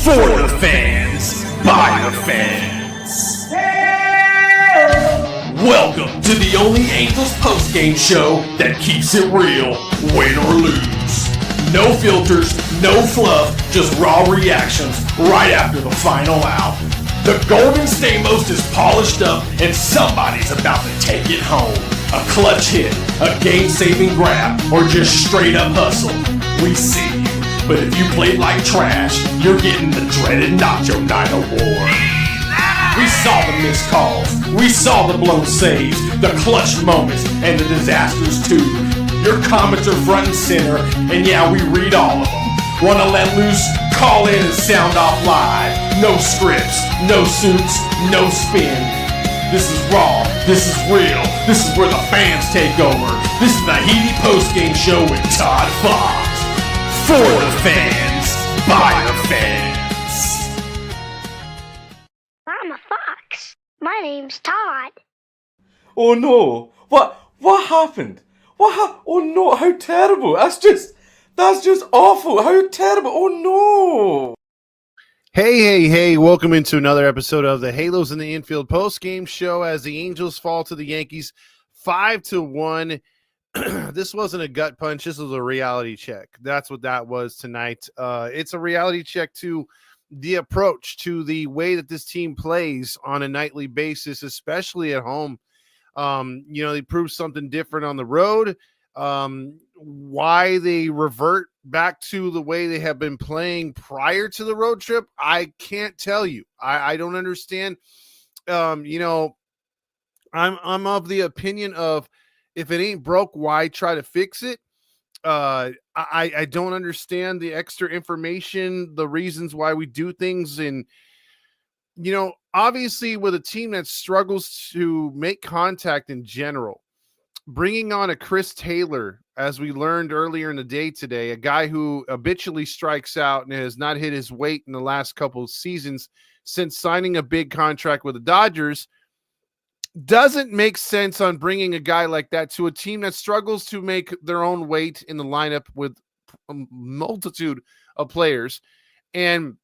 For the fans, by the fans. Welcome to the only Angels postgame show that keeps it real, win or lose. No filters, no fluff, just raw reactions right after the final out. The Golden Stamos is polished up and somebody's about to take it home. A clutch hit, a game-saving grab, or just straight up hustle. We see you. But if you played like trash, you're getting the dreaded Nacho Night Award. We saw the missed calls, we saw the blown saves, the clutch moments, and the disasters too. Your comments are front and center, and yeah, we read all of them. Wanna let loose? Call in and sound off live. No scripts, no suits, no spin. This is raw, this is real, this is where the fans take over. This is the HITI postgame show with Todd Fox. For the fans, by the fans. I'm a fox. My name's Todd. Oh no! What happened? Oh no! How terrible! That's just awful! How terrible! Oh no! Hey! Welcome into another episode of the Halos in the Infield post-game show as the Angels fall to the Yankees 5-1. This wasn't a gut punch. This was a reality check. That's what that was tonight. It's a reality check to the approach, to the way that this team plays on a nightly basis, especially at home. They proved something different on the road. Why they revert back to the way they have been playing prior to the road trip, I can't tell you. I don't understand. I'm of the opinion of, if it ain't broke, why try to fix it? I don't understand the extra information, the reasons why we do things. And, obviously with a team that struggles to make contact in general, bringing on a Chris Taylor, as we learned earlier in the day today, a guy who habitually strikes out and has not hit his weight in the last couple of seasons since signing a big contract with the Dodgers, doesn't make sense on bringing a guy like that to a team that struggles to make their own weight in the lineup with a multitude of players and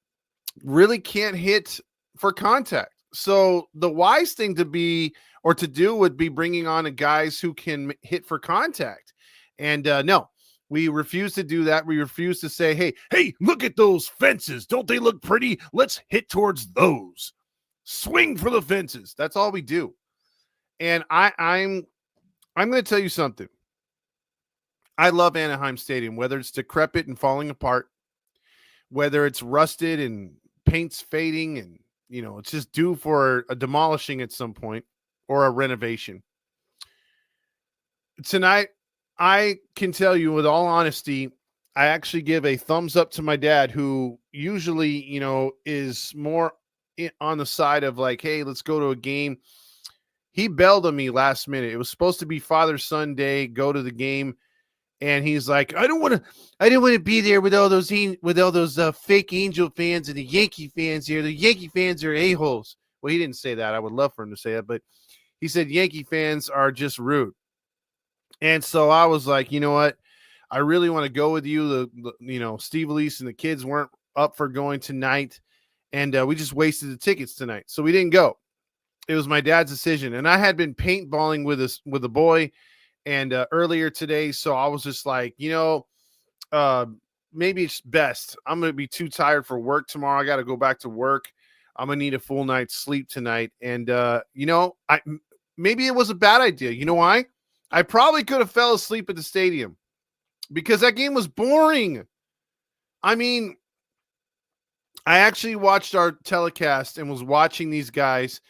really can't hit for contact. So the wise thing to do would be bringing on a guys who can hit for contact. And no, we refuse to do that. We refuse to say, hey, look at those fences. Don't they look pretty? Let's hit towards those. Swing for the fences. That's all we do. And I'm going to tell you something. I love Anaheim Stadium, whether it's decrepit and falling apart, whether it's rusted and paint's fading and, it's just due for a demolishing at some point or a renovation. Tonight, I can tell you with all honesty, I actually give a thumbs up to my dad, who usually, is more on the side of like, hey, let's go to a game. He bailed on me last minute. It was supposed to be Father-Son Day, go to the game. And he's like, I don't want to be there with all those fake Angel fans and the Yankee fans here. The Yankee fans are a-holes. Well, he didn't say that. I would love for him to say that, but he said Yankee fans are just rude. And so I was like, you know what? I really want to go with you. Steve Elise and the kids weren't up for going tonight, and we just wasted the tickets tonight. So we didn't go. It was my dad's decision. And I had been paintballing with a boy and earlier today. So I was just like, maybe it's best. I'm going to be too tired for work tomorrow. I got to go back to work. I'm going to need a full night's sleep tonight. And, maybe it was a bad idea. You know why? I probably could have fell asleep at the stadium because that game was boring. I mean, I actually watched our telecast and was watching these guys.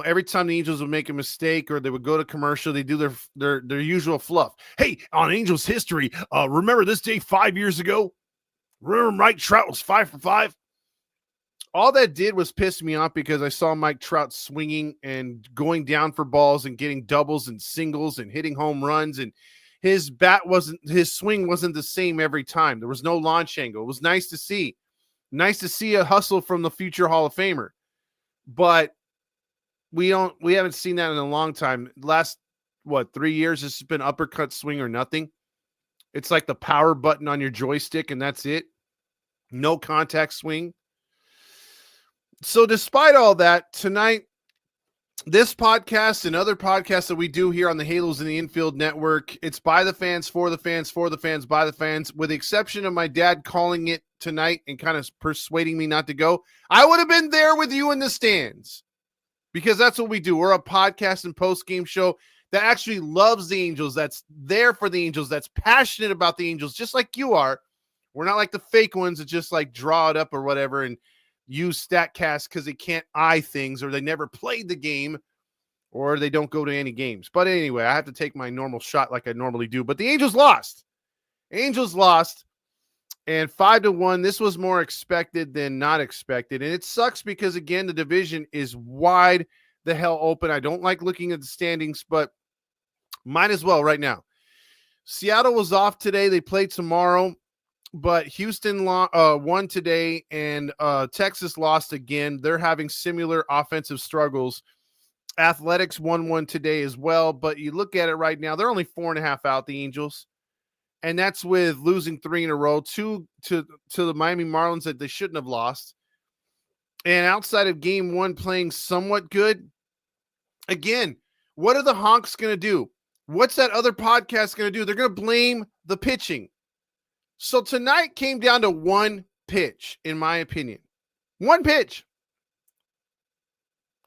Every time the Angels would make a mistake or they would go to commercial, they do their usual fluff. Hey, on Angels history, remember this day 5 years ago? Remember Mike Trout was 5 for 5? All that did was piss me off because I saw Mike Trout swinging and going down for balls and getting doubles and singles and hitting home runs, and his swing wasn't the same every time. There was no launch angle. It was nice to see. Nice to see a hustle from the future Hall of Famer. But we haven't seen that in a long time. Last 3 years, this has been uppercut swing or nothing. It's like the power button on your joystick, and that's it. No contact swing. So despite all that, tonight, this podcast and other podcasts that we do here on the Halos in the Infield Network, it's by the fans, for the fans, for the fans, by the fans, with the exception of my dad calling it tonight and kind of persuading me not to go. I would have been there with you in the stands because that's what we do. We're a podcast and post-game show that actually loves the Angels, that's there for the Angels, that's passionate about the Angels, just like you are. We're not like the fake ones that just like draw it up or whatever and use StatCast because they can't eye things or they never played the game or they don't go to any games. But anyway, I have to take my normal shot like I normally do. But the Angels lost. Angels lost. And 5-1, this was more expected than not expected. And it sucks because, again, the division is wide the hell open. I don't like looking at the standings, but might as well right now. Seattle was off today. They play tomorrow. But Houston won today, and Texas lost again. They're having similar offensive struggles. Athletics won one today as well, but you look at it right now, they're only 4.5 out, the Angels. And that's with losing 3 in a row, 2 to the Miami Marlins that they shouldn't have lost. And outside of game 1 playing somewhat good, again, what are the honks going to do? What's that other podcast going to do? They're going to blame the pitching. So tonight came down to one pitch, in my opinion. One pitch.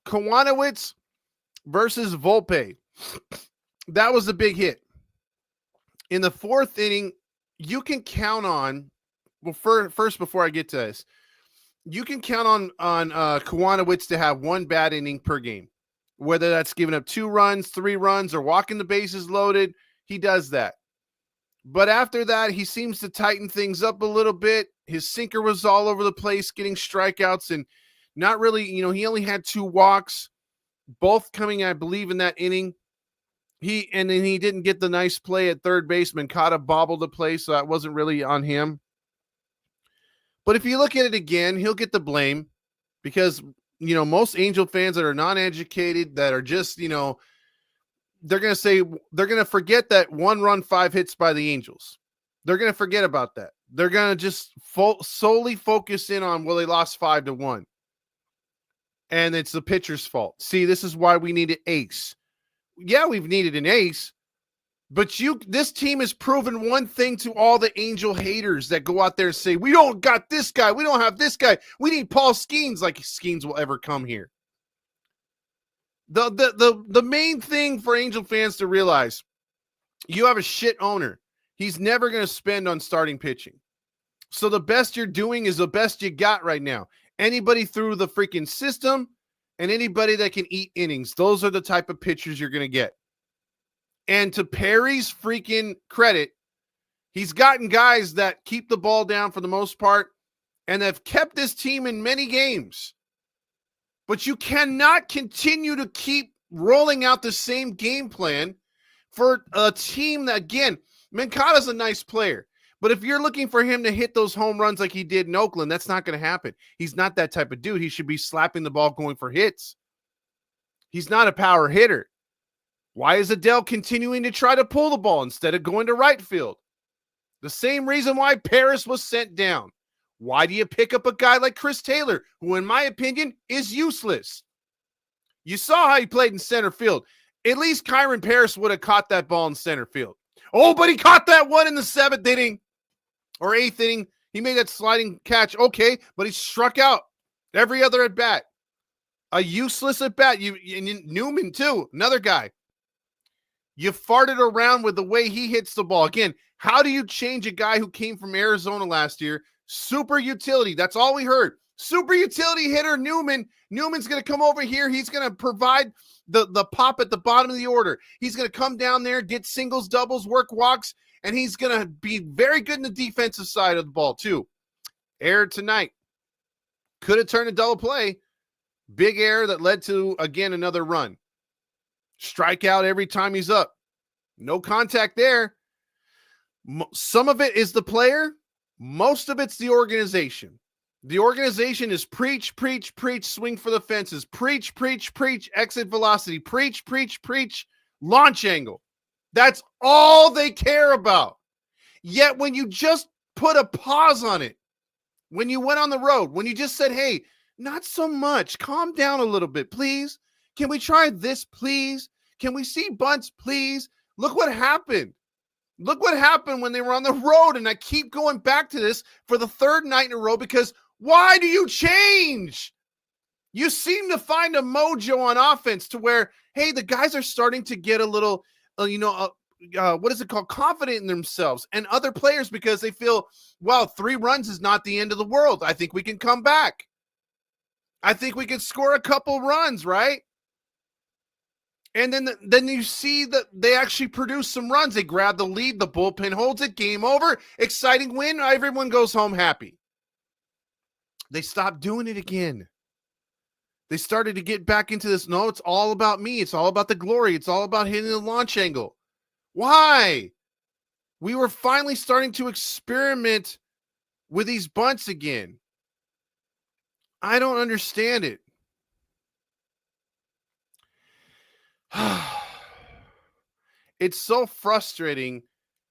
Kowanowitz versus Volpe. That was a big hit. In the 4th inning, you can count on, well, first before I get to this, you can count on Kowanowitz to have one bad inning per game. Whether that's giving up 2 runs, 3 runs, or walking the bases loaded, he does that. But after that, he seems to tighten things up a little bit. His sinker was all over the place, getting strikeouts and not really, he only had 2 walks, both coming, I believe, in that inning. And then he didn't get the nice play at third base. Mancata bobbled the play, so that wasn't really on him. But if you look at it again, he'll get the blame because, most Angel fans that are non-educated, that are just, they're going to forget that 1 run, 5 hits by the Angels. They're going to forget about that. They're going to just solely focus in on, well, they lost 5-1. And it's the pitcher's fault. See, this is why we need an ace. Yeah, we've needed an ace, but this team has proven one thing to all the Angel haters that go out there and say, we don't got this guy. We don't have this guy. We need Paul Skeens, like Skeens will ever come here. The main thing for Angel fans to realize, you have a shit owner. He's never going to spend on starting pitching. So the best you're doing is the best you got right now. Anybody through the freaking system and anybody that can eat innings, those are the type of pitchers you're going to get. And to Perry's freaking credit, he's gotten guys that keep the ball down for the most part and have kept this team in many games. But you cannot continue to keep rolling out the same game plan for a team that, again, Mancata's a nice player. But if you're looking for him to hit those home runs like he did in Oakland, that's not going to happen. He's not that type of dude. He should be slapping the ball going for hits. He's not a power hitter. Why is Adele continuing to try to pull the ball instead of going to right field? The same reason why Paris was sent down. Why do you pick up a guy like Chris Taylor, who in my opinion is useless? You saw how he played in center field. At least Kyron Paris would have caught that ball in center field. Oh, but he caught that one in the 7th inning or 8th inning. He made that sliding catch. Okay, but he struck out every other at bat. A useless at bat. Newman too, another guy. You farted around with the way he hits the ball. Again, how do you change a guy who came from Arizona last year? Super utility. That's all we heard. Super utility hitter Newman. Newman's going to come over here. He's going to provide the pop at the bottom of the order. He's going to come down there, get singles, doubles, work walks, and he's going to be very good in the defensive side of the ball too. Error tonight. Could have turned a double play. Big error that led to, again, another run. Strikeout every time he's up. No contact there. Some of it is the player. Most of it's the organization. The organization is preach, preach, preach, swing for the fences. Preach, preach, preach, exit velocity. Preach, preach, preach, launch angle. That's all they care about. Yet when you just put a pause on it, when you went on the road, when you just said, hey, Not so much. Calm down a little bit, please. Can we try this, please? Can we see bunts, please? Look what happened. Look what happened when they were on the road. And I keep going back to this for the third night in a row because why do you change? You seem to find a mojo on offense to where, hey, the guys are starting to get a little, what is it called? Confident in themselves and other players because they feel, well, 3 runs is not the end of the world. I think we can come back. I think we can score a couple runs, right? And then you see that they actually produce some runs. They grab the lead. The bullpen holds it. Game over. Exciting win. Everyone goes home happy. They stopped doing it again. They started to get back into this. No, it's all about me. It's all about the glory. It's all about hitting the launch angle. Why? We were finally starting to experiment with these bunts again. I don't understand it. It's so frustrating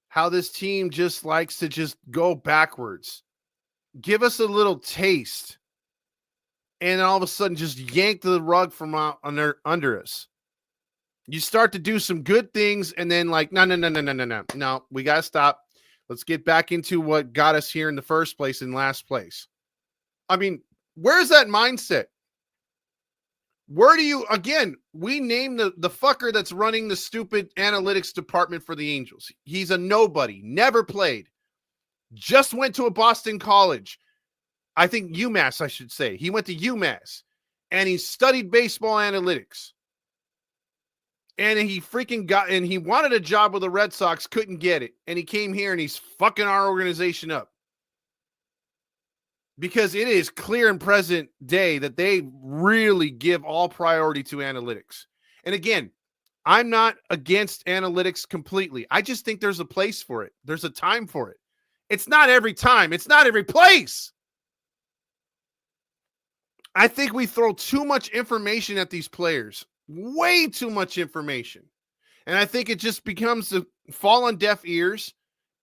how this team just likes to just go backwards. Give us a little taste. And then all of a sudden just yank the rug from under us. You start to do some good things and then like, no. No, we got to stop. Let's get back into what got us here in the first place and last place. I mean, where's that mindset? Where do you, again, we name the fucker that's running the stupid analytics department for the Angels. He's a nobody, never played, just went to a Boston college. I think UMass, I should say. He went to UMass and he studied baseball analytics. And he he wanted a job with the Red Sox, couldn't get it. And he came here and he's fucking our organization up. Because it is clear and present day that they really give all priority to analytics. And again, I'm not against analytics completely. I just think there's a place for it. There's a time for it. It's not every time. It's not every place. I think we throw too much information at these players. Way too much information. And I think it just becomes to fall on deaf ears.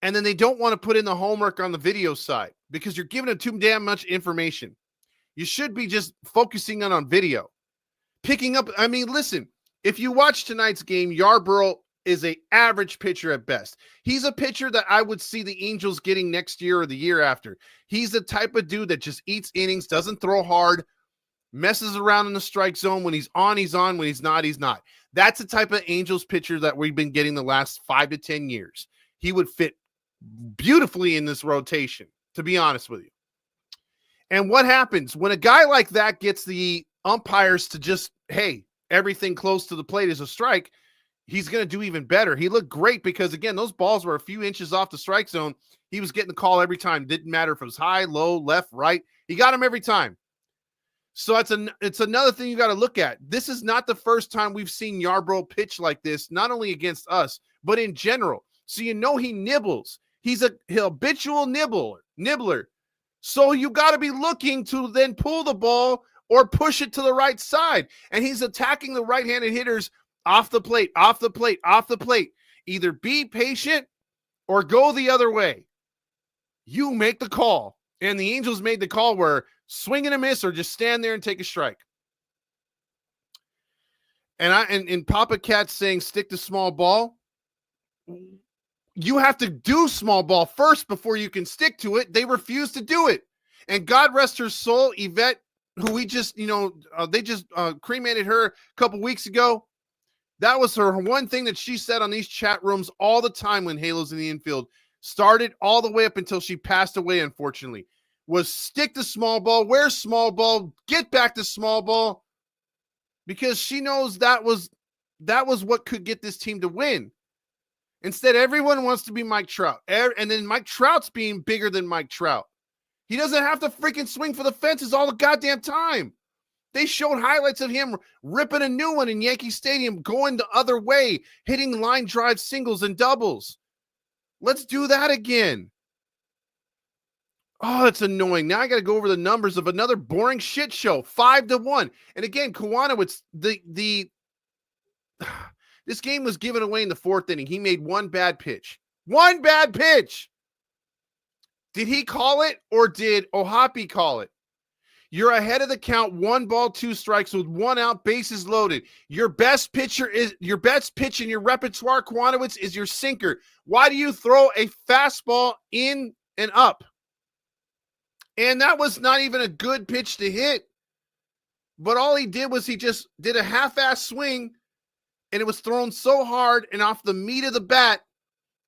And then they don't want to put in the homework on the video side because you're giving them too damn much information. You should be just focusing on video. Picking up, I mean, listen, if you watch tonight's game, Yarbrough is an average pitcher at best. He's a pitcher that I would see the Angels getting next year or the year after. He's the type of dude that just eats innings, doesn't throw hard, messes around in the strike zone. When he's on, he's on. When he's not, he's not. That's the type of Angels pitcher that we've been getting the last 5 to 10 years. He would fit beautifully in this rotation, to be honest with you. And what happens when a guy like that gets the umpires to just, hey, everything close to the plate is a strike, he's going to do even better. He looked great because, again, those balls were a few inches off the strike zone. He was getting the call every time. Didn't matter if it was high, low, left, right. He got him every time. So it's another thing you got to look at. This is not the first time we've seen Yarbrough pitch like this, not only against us, but in general. So you know he nibbles. He's a habitual nibbler. So you got to be looking to then pull the ball or push it to the right side. And he's attacking the right-handed hitters off the plate. Either be patient or go the other way. You make the call. And the Angels made the call where swing and a miss or just stand there and take a strike. And Papa Cat's saying stick to small ball. You have to do small ball first before you can stick to it. They refuse to do it. And God rest her soul, Yvette, who we just, they just cremated her a couple weeks ago. That was her one thing that she said on these chat rooms all the time when Halo's in the infield. Started all the way up until she passed away, unfortunately, was stick to small ball. Where's small ball? Get back to small ball. Because she knows that was what could get this team to win. Instead, everyone wants to be Mike Trout. And then Mike Trout's being bigger than Mike Trout. He doesn't have to freaking swing for the fences all the goddamn time. They showed highlights of him ripping a new one in Yankee Stadium, going the other way, hitting line drive singles and doubles. Let's do that again. Oh, it's annoying. Now I got to go over the numbers of another boring shit show. 5-1. And again, Kiwanuwitz, this game was given away in the 4th inning. He made one bad pitch. One bad pitch. Did he call it or did Ohapi call it? You're ahead of the count, 1 ball, 2 strikes with 1 out, bases loaded. Your best pitch in your repertoire, Quanowitz, is your sinker. Why do you throw a fastball in and up? And that was not even a good pitch to hit. But all he did was he just did a half-ass swing, and it was thrown so hard and off the meat of the bat,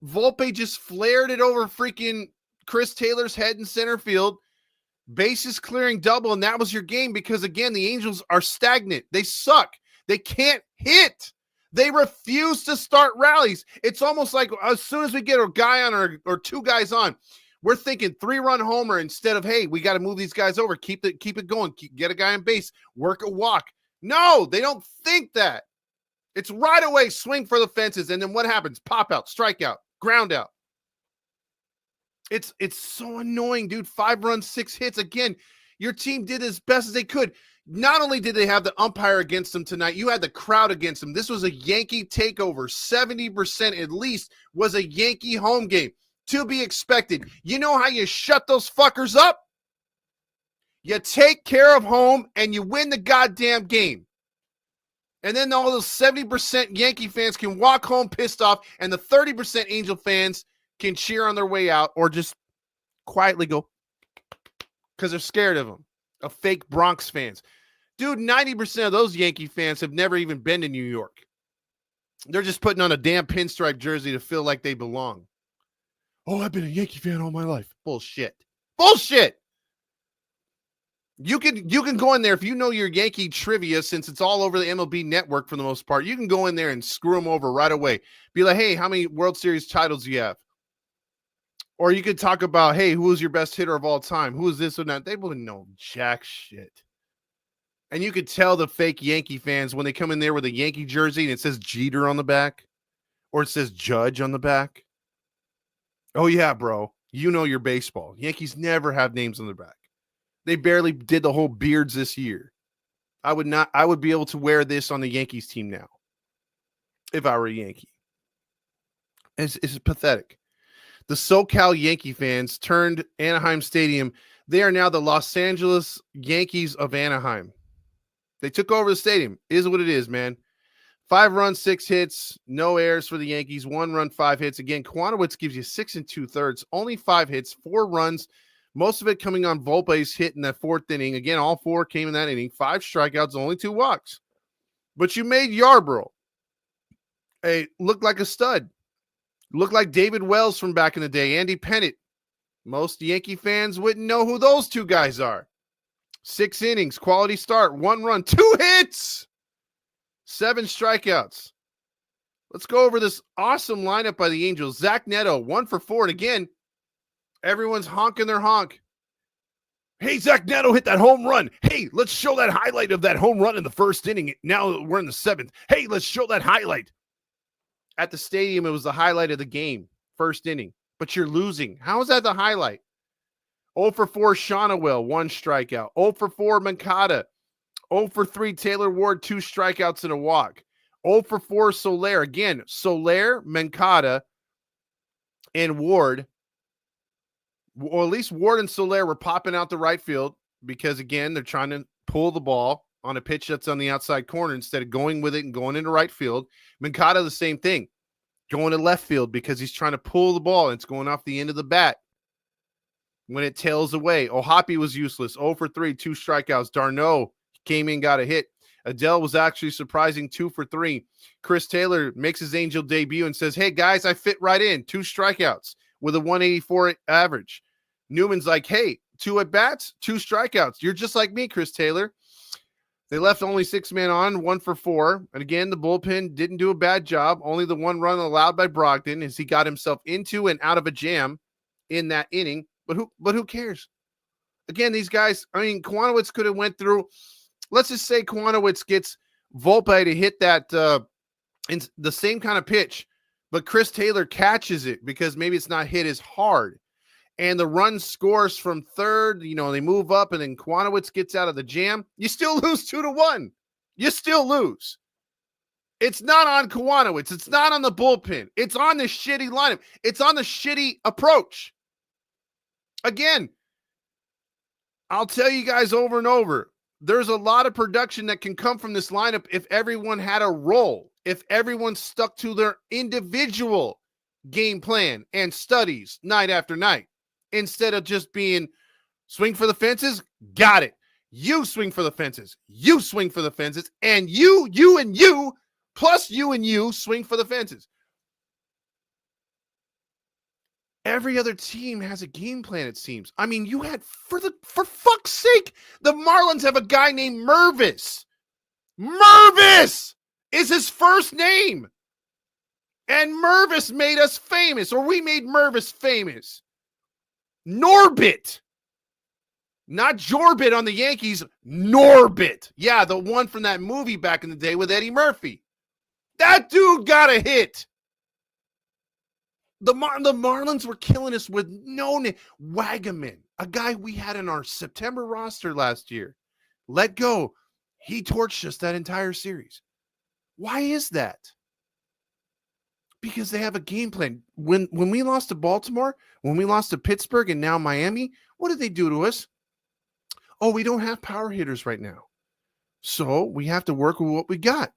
Volpe just flared it over freaking Chris Taylor's head in center field. Bases clearing double, and that was your game because, again, the Angels are stagnant. They suck. They can't hit. They refuse to start rallies. It's almost like as soon as we get a guy on or 2 guys on, we're thinking 3-run homer instead of, hey, we got to move these guys over. Keep it going. Get a guy on base. Work a walk. No, they don't think that. It's right away, swing for the fences, and then what happens? Pop out, strikeout, ground out. It's so annoying, dude. 5 runs, 6 hits. Again, your team did as best as they could. Not only did they have the umpire against them tonight, you had the crowd against them. This was a Yankee takeover. 70% at least was a Yankee home game. To be expected. You know how you shut those fuckers up? You take care of home and you win the goddamn game. And then all those 70% Yankee fans can walk home pissed off, and the 30% Angel fans can cheer on their way out or just quietly go because they're scared of them. Of fake Bronx fans. Dude, 90% of those Yankee fans have never even been to New York. They're just putting on a damn pinstripe jersey to feel like they belong. Oh, I've been a Yankee fan all my life. Bullshit. Bullshit. You can go in there if you know your Yankee trivia, since it's all over the MLB network for the most part. You can go in there and screw them over right away. Be like, hey, how many World Series titles do you have? Or you could talk about, hey, who is your best hitter of all time? Who is this or that? They wouldn't know jack shit. And you could tell the fake Yankee fans when they come in there with a Yankee jersey and it says Jeter on the back or it says Judge on the back. Oh, yeah, bro. You know your baseball. Yankees never have names on their back. They barely did the whole beards this year. I would be able to wear this on the Yankees team now if I were a Yankee. It's pathetic. The SoCal Yankee fans turned Anaheim Stadium. They are now the Los Angeles Yankees of Anaheim. They took over the stadium. It is what it is, man. 5 runs, 6 hits, no errors for the Yankees. 1 run, 5 hits. Again, Quanowitz gives you 6 2/3, only 5 hits, 4 runs. Most of it coming on Volpe's hit in that 4th inning. Again, all 4 came in that inning. 5 strikeouts, only 2 walks. But you made Yarbrough look like a stud. Look like David Wells from back in the day, Andy Pettitte. Most Yankee fans wouldn't know who those 2 guys are. 6 innings, quality start, 1 run, 2 hits, 7 strikeouts. Let's go over this awesome lineup by the Angels. Zach Neto, 1 for 4. And again, everyone's honking their honk. Hey, Zach Neto hit that home run. Hey, let's show that highlight of that home run in the 1st inning. Now we're in the 7th. Hey, let's show that highlight. At the stadium, it was the highlight of the game, 1st inning. But you're losing. How is that the highlight? 0 for 4, Shonawell, 1 strikeout. 0 for 4, Mancada. 0 for 3, Taylor Ward, 2 strikeouts and a walk. 0 for 4, Soler. Again, Soler, Mancada, and Ward. Or at least Ward and Soler were popping out the right field because, again, they're trying to pull the ball on a pitch that's on the outside corner instead of going with it and going into right field. Mancada, the same thing. Going to left field because he's trying to pull the ball and it's going off the end of the bat when it tails away. Ohapi was useless. 0 for 3, 2 strikeouts. Darno came in, got a hit. Adele was actually surprising, 2 for 3. Chris Taylor makes his Angel debut and says, hey, guys, I fit right in. 2 strikeouts with a 184 average. Newman's like, hey, 2 at-bats, 2 strikeouts. You're just like me, Chris Taylor. They left only 6 men on, 1 for 4. And again, the bullpen didn't do a bad job. Only the 1 run allowed by Brogdon as he got himself into and out of a jam in that inning. But who cares? Again, these guys, I mean, Quanowitz could have went through. Let's just say Quanowitz gets Volpe to hit that in the same kind of pitch, but Chris Taylor catches it because maybe it's not hit as hard. And the run scores from 3rd, they move up, and then Quanowitz gets out of the jam. You still lose 2-1. You still lose. It's not on Quanowitz. It's not on the bullpen. It's on the shitty lineup. It's on the shitty approach. Again, I'll tell you guys over and over, there's a lot of production that can come from this lineup if everyone had a role, if everyone stuck to their individual game plan and studies night after night, instead of just being swing for the fences, got it. You swing for the fences, you swing for the fences, and you, plus you and you swing for the fences. Every other team has a game plan, it seems. I mean, you had, for fuck's sake, the Marlins have a guy named Mervis. Mervis is his first name. And Mervis made us famous, or we made Mervis famous. Norbit. Not Jorbit on the Yankees, Norbit. Yeah, the one from that movie back in the day with Eddie Murphy. That dude got a hit. The Marlins were killing us with no name. Wagaman, a guy we had in our September roster last year. Let go. He torched us that entire series. Why is that? Because they have a game plan. When we lost to Baltimore, when we lost to Pittsburgh, and now Miami, what did they do to us? Oh, we don't have power hitters right now. So we have to work with what we got,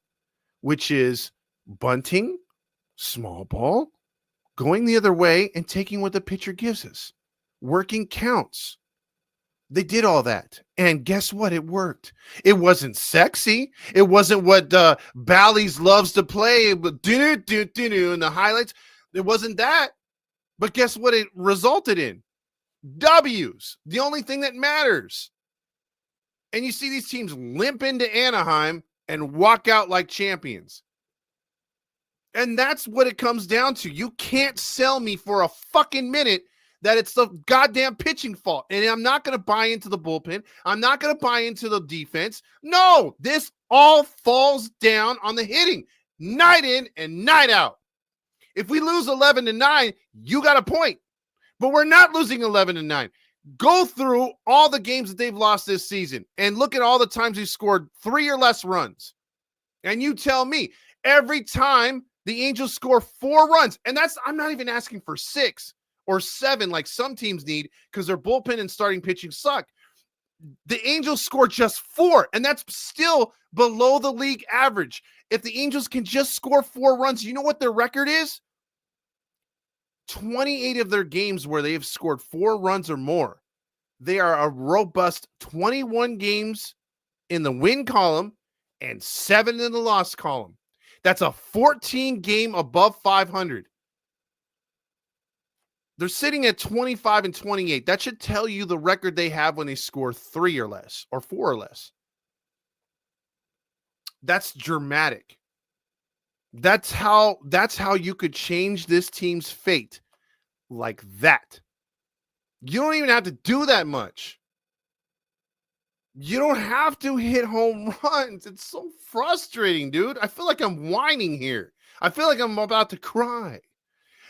which is bunting, small ball, going the other way, and taking what the pitcher gives us. Working counts. They did all that. And guess what? It worked. It wasn't sexy. It wasn't what Bally's loves to play, but in the highlights. It wasn't that. But guess what it resulted in? W's. The only thing that matters. And you see these teams limp into Anaheim and walk out like champions. And that's what it comes down to. You can't sell me for a fucking minute that it's the goddamn pitching fault. And I'm not going to buy into the bullpen. I'm not going to buy into the defense. No, this all falls down on the hitting. Night in and night out. If we lose 11-9, you got a point. But we're not losing 11-9. Go through all the games that they've lost this season and look at all the times they scored 3 or less runs. And you tell me, every time the Angels score 4 runs, and I'm not even asking for 6 or 7 like some teams need because their bullpen and starting pitching suck. The Angels score just 4, and that's still below the league average. If the Angels can just score 4 runs, you know what their record is? 28 of their games where they have scored 4 runs or more. They are a robust 21 games in the win column and 7 in the loss column. That's a 14 game above 500. They're sitting at 25 and 28. That should tell you the record they have when they score 3 or less or 4 or less. That's dramatic. That's how you could change this team's fate like that. You don't even have to do that much. You don't have to hit home runs. It's so frustrating, dude. I feel like I'm whining here. I feel like I'm about to cry.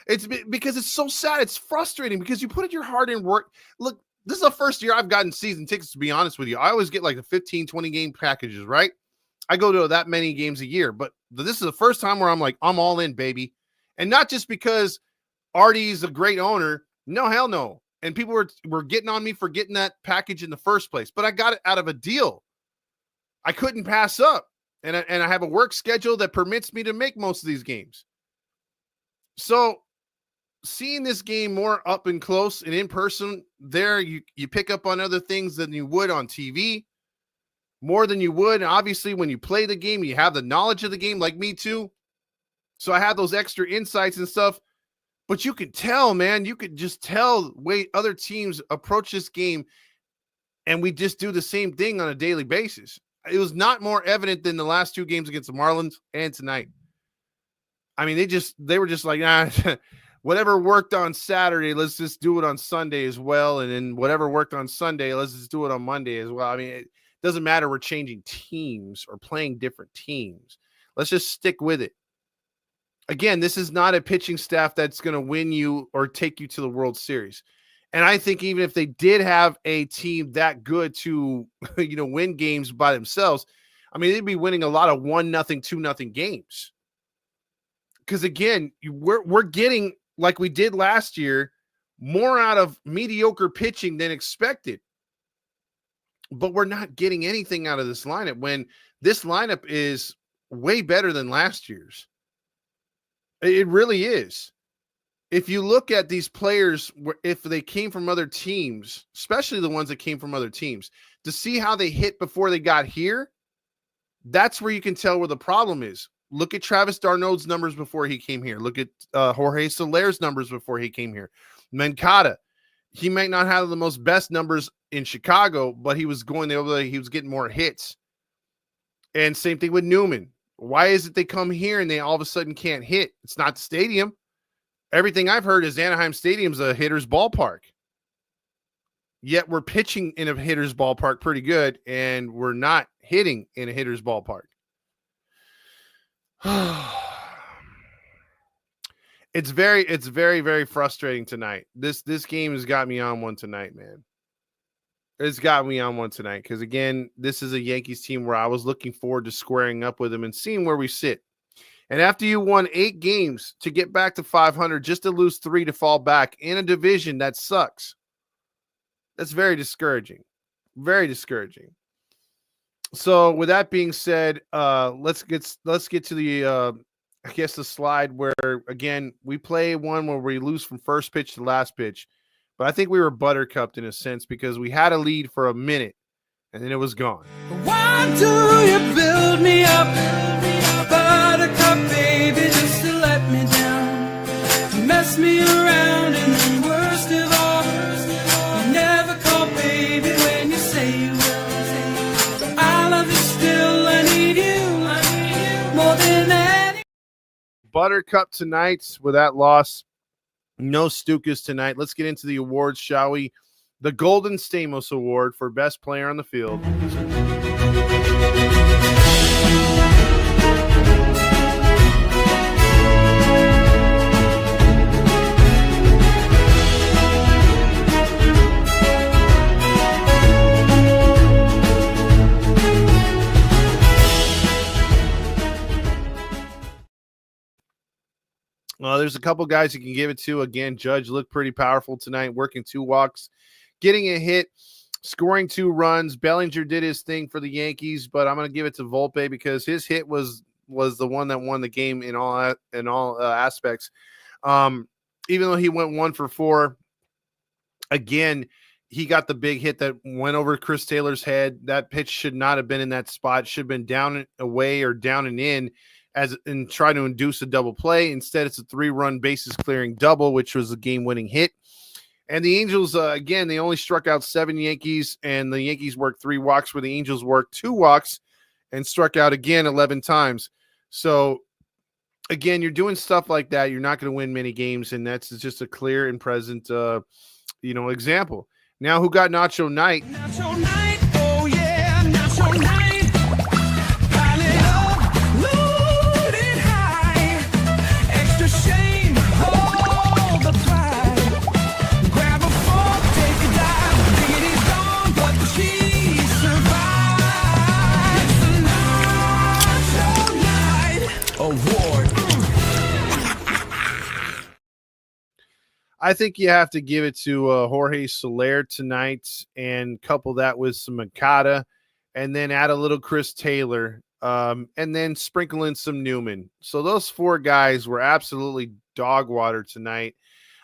It's because it's so sad. It's frustrating because you put your heart in work. Look, this is the first year I've gotten season tickets, to be honest with you. I always get like the 15, 20 game packages, right? I go to that many games a year, but this is the first time where I'm like, I'm all in, baby. And not just because Artie's a great owner. No, hell no. And people were getting on me for getting that package in the first place, but I got it out of a deal I couldn't pass up. And I have a work schedule that permits me to make most of these games. So seeing this game more up and close and in person there, you pick up on other things than you would on TV, more than you would. And obviously, when you play the game, you have the knowledge of the game, like me too. So I have those extra insights and stuff. But you could tell, man, you could just tell the way other teams approach this game, and we just do the same thing on a daily basis. It was not more evident than the last 2 games against the Marlins and tonight. I mean, they were just like, whatever worked on Saturday, let's just do it on Sunday as well. And then whatever worked on Sunday, let's just do it on Monday as well. I mean, it doesn't matter. We're changing teams or playing different teams. Let's just stick with it. Again, this is not a pitching staff that's going to win you or take you to the World Series. And I think even if they did have a team that good to, win games by themselves, I mean, they'd be winning a lot of 1-0, 2-0 games. Because again, we're getting, like we did last year, more out of mediocre pitching than expected. but we're not getting anything out of this lineup when this lineup is way better than last year's. It really is. If you look at these players, if they came from other teams, especially the ones that came from other teams, to see how they hit before they got here, that's where you can tell where the problem is. Look at Travis d'Arnaud's numbers before he came here. Look at Jorge Soler's numbers before he came here. Mancada, he might not have the most best numbers in Chicago, but he was going over there. He was getting more hits. And same thing with Newman. Why is it they come here and they all of a sudden can't hit? It's not the stadium. Everything I've heard is Anaheim Stadium's a hitter's ballpark. Yet we're pitching in a hitter's ballpark pretty good, and we're not hitting in a hitter's ballpark. It's very, very frustrating tonight. This game has got me on one tonight, man. It's got me on one tonight because, again, this is a Yankees team where I was looking forward to squaring up with them and seeing where we sit. And after you won 8 games to get back to 500, just to lose 3 to fall back in a division that sucks, that's very discouraging. Very discouraging. So with that being said, let's get to the I guess the slide where, again, we play one where we lose from first pitch to last pitch. But I think we were buttercupped in a sense because we had a lead for a minute and then it was gone. Why do you build me up, buttercup baby, just to let me down, mess me around, and then worst of all, you never call baby when you say you will. I love you still, I need you more than any. Buttercup tonight with that loss. No Stukas tonight. Let's get into the awards, shall we? The Golden Stamos Award for Best Player on the Field. There's a couple guys you can give it to. Again, Judge looked pretty powerful tonight, working 2 walks, getting a hit, scoring 2 runs. Bellinger did his thing for the Yankees, but I'm going to give it to Volpe because his hit was the one that won the game in all aspects. Even though he went 1 for 4, again, he got the big hit that went over Chris Taylor's head. That pitch should not have been in that spot. Should have been down and away or down and in, and try to induce a double play. Instead, it's a 3-run bases clearing double, which was a game-winning hit. And the Angels, again, they only struck out 7 Yankees, and the Yankees worked 3 walks, where the Angels worked 2 walks and struck out again 11 times. So, again, you're doing stuff like that. You're not going to win many games, and that's just a clear and present, example. Now, who got Nacho Night? Nacho Night, oh yeah, Nacho Night. Pile it up, load it high. Extra shame, hold the pride. Grab a fork, take a dive. Dignity's gone, but the cheese survives. It's the Nacho Night Award. I think you have to give it to Jorge Soler tonight and couple that with some Mancada and then add a little Chris Taylor and then sprinkle in some Newman. So those 4 guys were absolutely dog water tonight.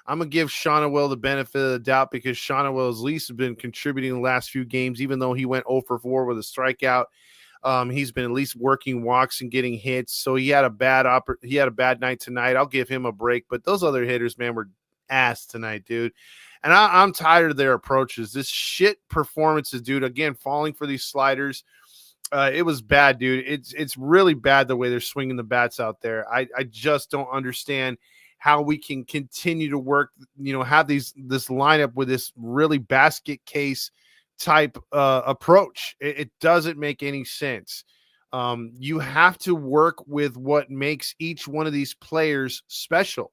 I'm going to give Shonawell the benefit of the doubt because Shonawell at least has been contributing the last few games, even though he went 0 for 4 with a strikeout. He's been at least working walks and getting hits. So he had a bad night tonight. I'll give him a break. But those other hitters, man, were ass tonight, dude. And I'm tired of their approaches. This shit performances, dude. Again, falling for these sliders. It was bad, dude. It's really bad the way they're swinging the bats out there. I just don't understand how we can continue to work, have this lineup with this really basket case type approach. It doesn't make any sense. You have to work with what makes each one of these players special.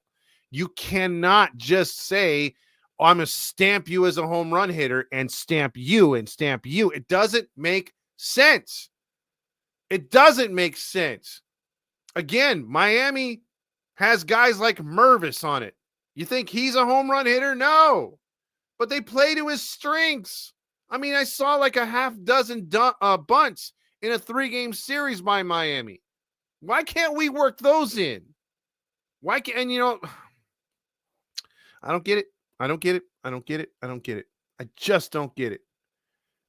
You cannot just say, I'm going to stamp you as a home run hitter and stamp you and stamp you. It doesn't make sense. It doesn't make sense. Again, Miami has guys like Mervis on it. You think he's a home run hitter? No. But they play to his strengths. I mean, I saw like a half dozen bunts in a 3-game series by Miami. Why can't we work those in? Why can't, and I don't get it. I don't get it. I don't get it. I don't get it. I just don't get it.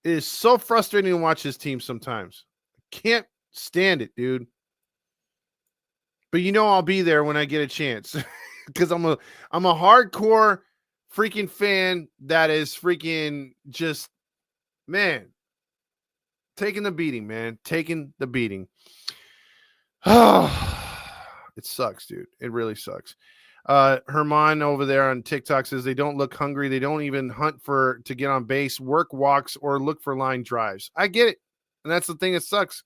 It is so frustrating to watch this team sometimes. I can't stand it, dude. But I'll be there when I get a chance because I'm a hardcore freaking fan that is freaking just, man, taking the beating, man. Taking the beating. It sucks, dude. It really sucks. Herman over there on TikTok says they don't look hungry. They don't even hunt to get on base, work walks, or look for line drives. I get it. And that's the thing that sucks.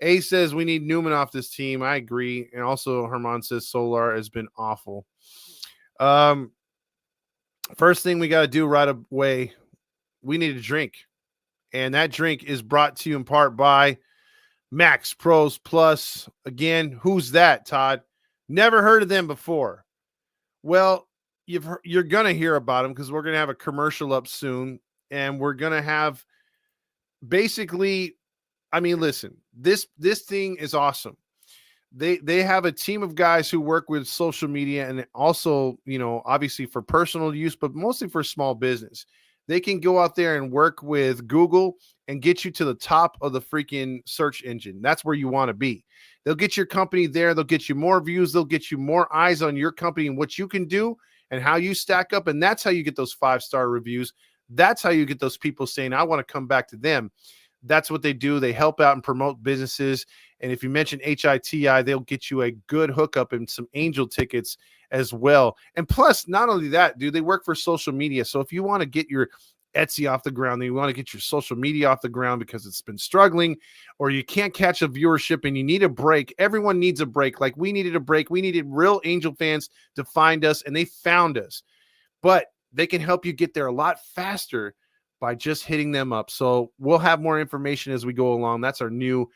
A says we need Newman off this team. I agree. And also Herman says Solar has been awful. First thing we got to do right away, we need a drink. And that drink is brought to you in part by Max Pros Plus. Again, who's that, Todd? Never heard of them before. Well, you're going to hear about them because we're going to have a commercial up soon. And we're going to have basically, I mean, listen, this thing is awesome. They have a team of guys who work with social media and also, obviously for personal use, but mostly for small business. They can go out there and work with Google and get you to the top of the freaking search engine. That's where you want to be. They'll get your company there. They'll get you more views. They'll get you more eyes on your company and what you can do and how you stack up. And that's how you get those 5-star reviews. That's how you get those people saying, I want to come back to them. That's what they do. They help out and promote businesses. And if you mention HITI, they'll get you a good hookup and some angel tickets as well. And plus, not only that, dude, they work for social media. So if you want to get your Etsy off the ground, then you want to get your social media off the ground because it's been struggling, or you can't catch a viewership and you need a break. Everyone needs a break. Like we needed a break. We needed real Angel fans to find us, and they found us. But they can help you get there a lot faster by just hitting them up. So we'll have more information as we go along. That's our new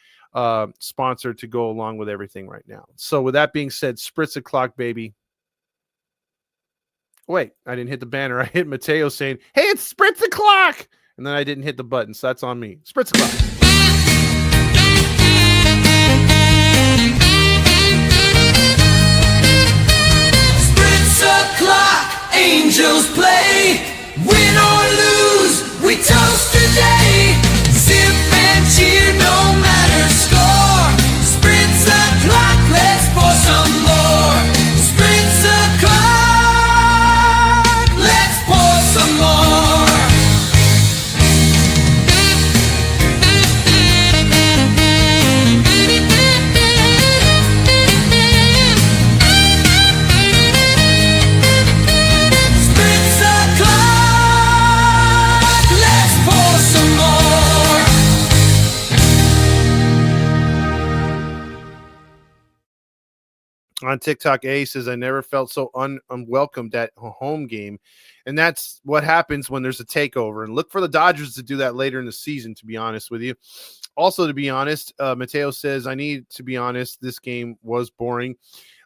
sponsor to go along with everything right now. So with that being said, spritz the clock, baby. Wait, I didn't hit the banner. I hit Mateo saying, hey, it's spritz the clock. And then I didn't hit the button. So that's on me. Spritz the clock. Spritz the clock, Angels play. Win or lose, we toast today. Sip and cheer, no matter score. Spritz the clock, let's pour some more. Spritz the clock, let's pour some more. Spritz the clock, let's pour some more. On TikTok, A says, I never felt so unwelcomed at a home game. And that's what happens when there's a takeover. And look for the Dodgers to do that later in the season, to be honest with you. Also, to be honest, Mateo says, I need to be honest, this game was boring.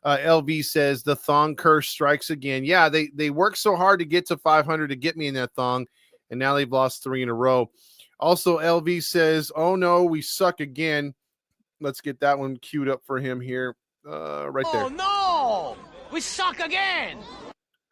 LV says, the thong curse strikes again. Yeah, they worked so hard to get to 500 to get me in that thong, and now they've lost 3 in a row. Also, LV says, oh, no, we suck again. Let's get that one queued up for him here. Right there. Oh no! We suck again!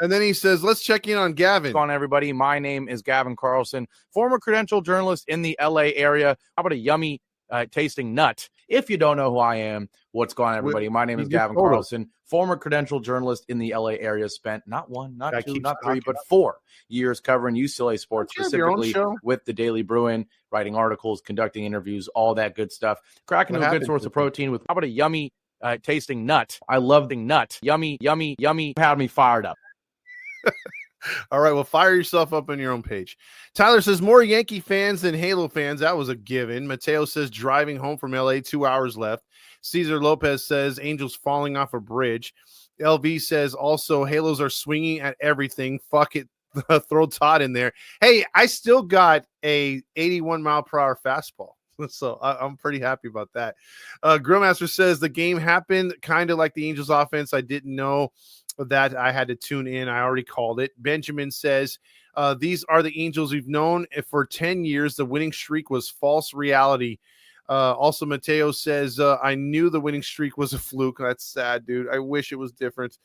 And then he says, let's check in on Gavin. What's going on, everybody? My name is Gavin Carlson, former credential journalist in the LA area. How about a yummy tasting nut? If you don't know who I am, what's going on, everybody? My name is Gavin Carlson, former credential journalist in the LA area. Spent not 1, not 2, not 3, but 4 years covering UCLA sports, specifically with the Daily Bruin, writing articles, conducting interviews, all that good stuff. Cracking a good source of protein with how about a yummy tasting nut. I love the nut. Yummy, yummy, yummy. Had me fired up. All right, well, fire yourself up on your own page. Tyler says, more Yankee fans than Halo fans. That was a given. Mateo says, driving home from LA, 2 hours left. Cesar Lopez says, Angels falling off a bridge. LV says, also, Halos are swinging at everything. Fuck it. Throw Todd in there. Hey, I still got a 81-mile-per-hour fastball. So I'm pretty happy about that. Grillmaster says the game happened kind of like the Angels offense. I didn't know that I had to tune in. I already called it. Benjamin says These are the Angels we've known for 10 years. The winning streak was false reality. Also, Mateo says, I knew the winning streak was a fluke. That's sad, dude. I wish it was different.